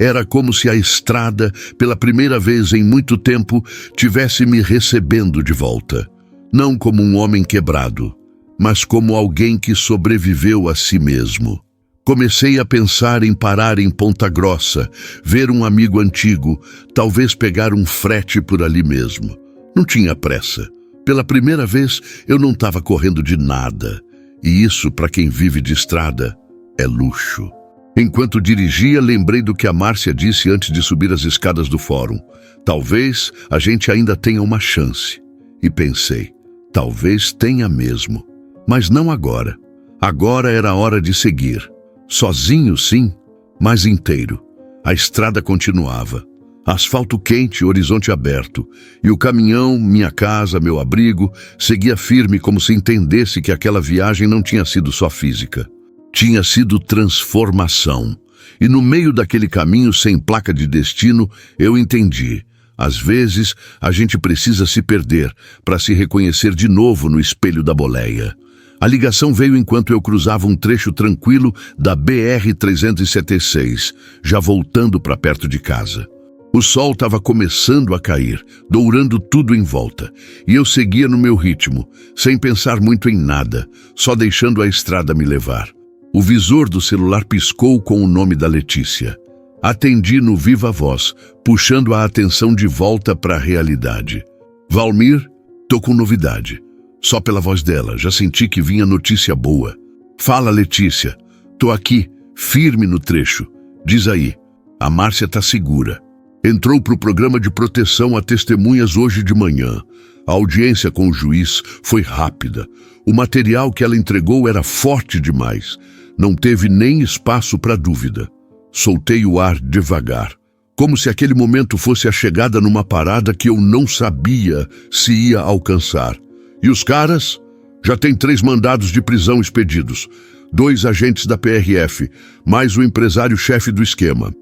Era como se a estrada, pela primeira vez em muito tempo, tivesse me recebendo de volta. Não como um homem quebrado, mas como alguém que sobreviveu a si mesmo. Comecei a pensar em parar em Ponta Grossa, ver um amigo antigo, talvez pegar um frete por ali mesmo. Não tinha pressa. Pela primeira vez, eu não estava correndo de nada. E isso, para quem vive de estrada, é luxo. Enquanto dirigia, lembrei do que a Márcia disse antes de subir as escadas do fórum. Talvez a gente ainda tenha uma chance. E pensei, talvez tenha mesmo. Mas não agora. Agora era hora de seguir. Sozinho, sim, mas inteiro. A estrada continuava. Asfalto quente, horizonte aberto. E o caminhão, minha casa, meu abrigo, seguia firme como se entendesse que aquela viagem não tinha sido só física. Tinha sido transformação. E no meio daquele caminho sem placa de destino, eu entendi. Às vezes, a gente precisa se perder para se reconhecer de novo no espelho da boleia. A ligação veio enquanto eu cruzava um trecho tranquilo da BR-376, já voltando para perto de casa. O sol estava começando a cair, dourando tudo em volta, e eu seguia no meu ritmo, sem pensar muito em nada, só deixando a estrada me levar. O visor do celular piscou com o nome da Letícia. Atendi no viva voz, puxando a atenção de volta para a realidade. Valmir, tô com novidade. Só pela voz dela, já senti que vinha notícia boa. Fala, Letícia. Tô aqui, firme no trecho. Diz aí, a Márcia tá segura. Entrou pro programa de proteção a testemunhas hoje de manhã. A audiência com o juiz foi rápida. O material que ela entregou era forte demais. Não teve nem espaço para dúvida. Soltei o ar devagar, como se aquele momento fosse a chegada numa parada que eu não sabia se ia alcançar. E os caras? Já tem 3 mandados de prisão expedidos. 2 agentes da PRF, mais o empresário-chefe do esquema.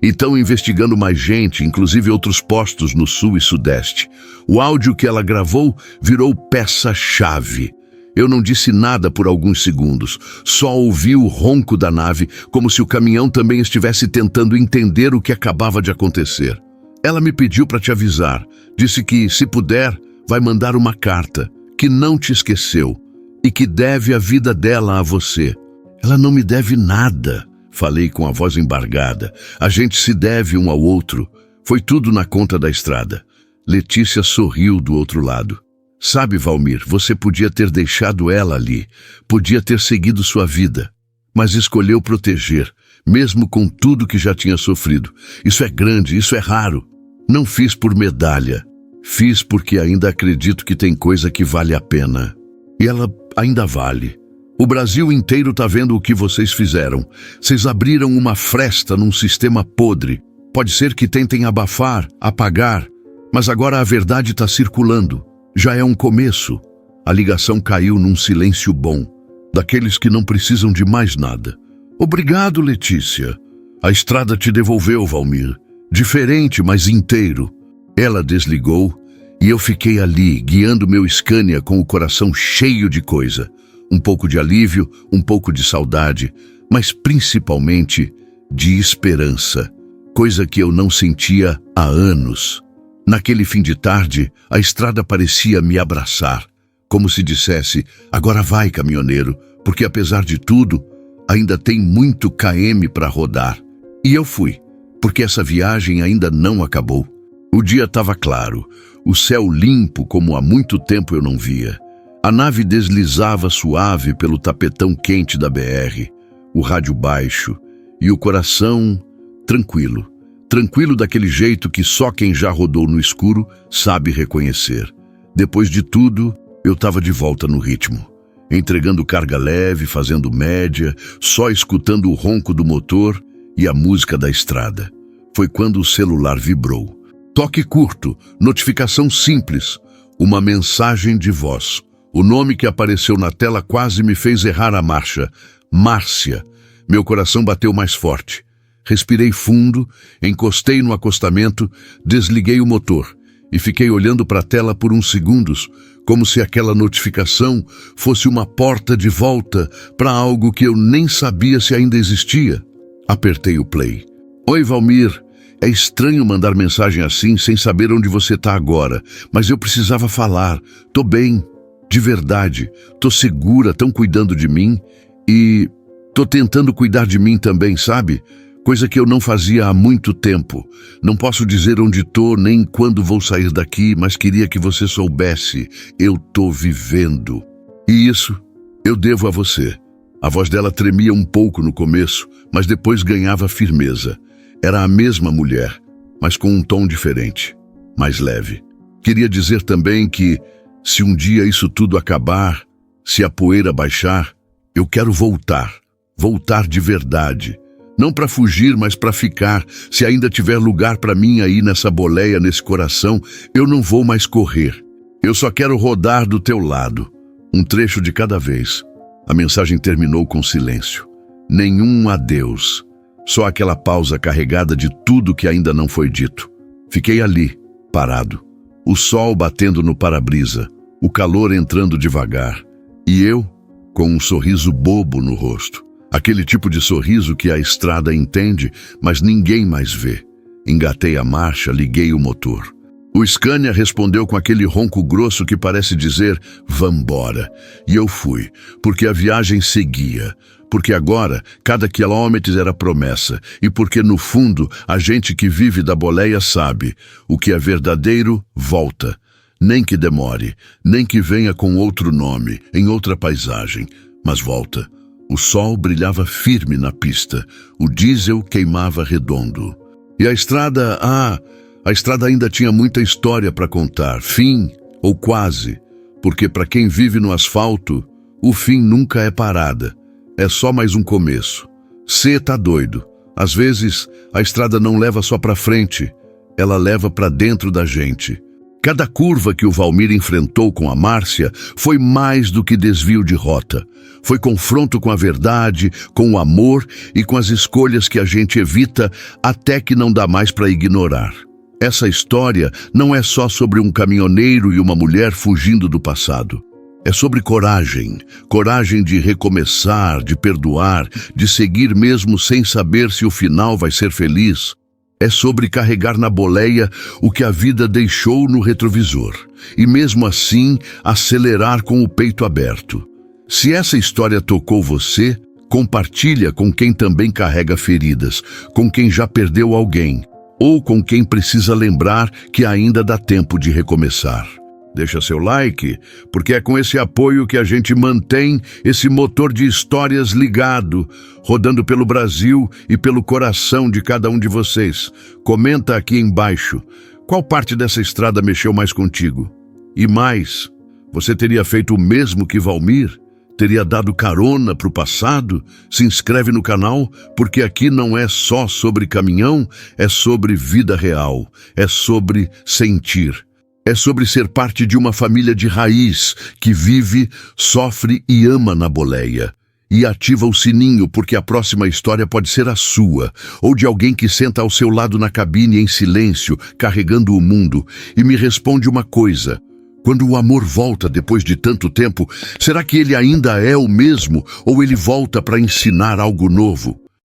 E estão investigando mais gente, inclusive outros postos no sul e sudeste. O áudio que ela gravou virou peça-chave. Eu não disse nada por alguns segundos, só ouvi o ronco da nave, como se o caminhão também estivesse tentando entender o que acabava de acontecer. Ela me pediu para te avisar, disse que, se puder, vai mandar uma carta, que não te esqueceu e que deve a vida dela a você. Ela não me deve nada. Falei com a voz embargada. A gente se deve um ao outro. Foi tudo na conta da estrada. Letícia sorriu do outro lado. Sabe, Valmir, você podia ter deixado ela ali. Podia ter seguido sua vida. Mas escolheu proteger, mesmo com tudo que já tinha sofrido. Isso é grande, isso é raro. Não fiz por medalha. Fiz porque ainda acredito que tem coisa que vale a pena. E ela ainda vale. O Brasil inteiro tá vendo o que vocês fizeram. Vocês abriram uma fresta num sistema podre. Pode ser que tentem abafar, apagar, mas agora a verdade está circulando. Já é um começo. A ligação caiu num silêncio bom, daqueles que não precisam de mais nada. Obrigado, Letícia. A estrada te devolveu, Valmir. Diferente, mas inteiro. Ela desligou e eu fiquei ali, guiando meu Scania com o coração cheio de coisa. Um pouco de alívio, um pouco de saudade, mas principalmente de esperança, coisa que eu não sentia há anos. Naquele fim de tarde, a estrada parecia me abraçar, como se dissesse: agora vai, caminhoneiro, porque apesar de tudo, ainda tem muito km para rodar. E eu fui, porque essa viagem ainda não acabou. O dia estava claro, o céu limpo como há muito tempo eu não via. A nave deslizava suave pelo tapetão quente da BR, o rádio baixo e o coração tranquilo. Tranquilo daquele jeito que só quem já rodou no escuro sabe reconhecer. Depois de tudo, eu estava de volta no ritmo, entregando carga leve, fazendo média, só escutando o ronco do motor e a música da estrada. Foi quando o celular vibrou. Toque curto, notificação simples, uma mensagem de voz. O nome que apareceu na tela quase me fez errar a marcha. Márcia. Meu coração bateu mais forte. Respirei fundo, encostei no acostamento, desliguei o motor e fiquei olhando para a tela por uns segundos, como se aquela notificação fosse uma porta de volta para algo que eu nem sabia se ainda existia. Apertei o play. Oi, Valmir. É estranho mandar mensagem assim sem saber onde você está agora, mas eu precisava falar. Tô bem. De verdade, tô segura, tão cuidando de mim e tô tentando cuidar de mim também, sabe? Coisa que eu não fazia há muito tempo. Não posso dizer onde tô nem quando vou sair daqui, mas queria que você soubesse. Eu tô vivendo. E isso eu devo a você. A voz dela tremia um pouco no começo, mas depois ganhava firmeza. Era a mesma mulher, mas com um tom diferente, mais leve. Queria dizer também que se um dia isso tudo acabar, se a poeira baixar, eu quero voltar de verdade. Não para fugir, mas para ficar. Se ainda tiver lugar para mim aí nessa boleia, nesse coração, eu não vou mais correr. Eu só quero rodar do teu lado, um trecho de cada vez. A mensagem terminou com silêncio. Nenhum adeus. Só aquela pausa carregada de tudo que ainda não foi dito. Fiquei ali, parado. O sol batendo no para-brisa, o calor entrando devagar. E eu, com um sorriso bobo no rosto. Aquele tipo de sorriso que a estrada entende, mas ninguém mais vê. Engatei a marcha, liguei o motor. O Scania respondeu com aquele ronco grosso que parece dizer: vambora. E eu fui, porque a viagem seguia. Porque agora, cada quilômetro era promessa. E porque, no fundo, a gente que vive da boleia sabe: o que é verdadeiro, volta. Nem que demore, nem que venha com outro nome, em outra paisagem, mas volta. O sol brilhava firme na pista, o diesel queimava redondo. E a estrada, a estrada ainda tinha muita história para contar, fim ou quase, porque para quem vive no asfalto, o fim nunca é parada, é só mais um começo. Cê tá doido. Às vezes, a estrada não leva só para frente, ela leva para dentro da gente. Cada curva que o Valmir enfrentou com a Márcia foi mais do que desvio de rota. Foi confronto com a verdade, com o amor e com as escolhas que a gente evita até que não dá mais para ignorar. Essa história não é só sobre um caminhoneiro e uma mulher fugindo do passado. É sobre coragem, coragem de recomeçar, de perdoar, de seguir mesmo sem saber se o final vai ser feliz. É sobre carregar na boleia o que a vida deixou no retrovisor e mesmo assim acelerar com o peito aberto. Se essa história tocou você, compartilha com quem também carrega feridas, com quem já perdeu alguém ou com quem precisa lembrar que ainda dá tempo de recomeçar. Deixa seu like, porque é com esse apoio que a gente mantém esse motor de histórias ligado, rodando pelo Brasil e pelo coração de cada um de vocês. Comenta aqui embaixo, qual parte dessa estrada mexeu mais contigo? E mais, você teria feito o mesmo que Valmir? Teria dado carona para o passado? Se inscreve no canal, porque aqui não é só sobre caminhão, é sobre vida real, é sobre sentir. É sobre ser parte de uma família de raiz que vive, sofre e ama na boleia. E ativa o sininho porque a próxima história pode ser a sua, ou de alguém que senta ao seu lado na cabine em silêncio, carregando o mundo, e me responde uma coisa: quando o amor volta depois de tanto tempo, será que ele ainda é o mesmo ou ele volta para ensinar algo novo?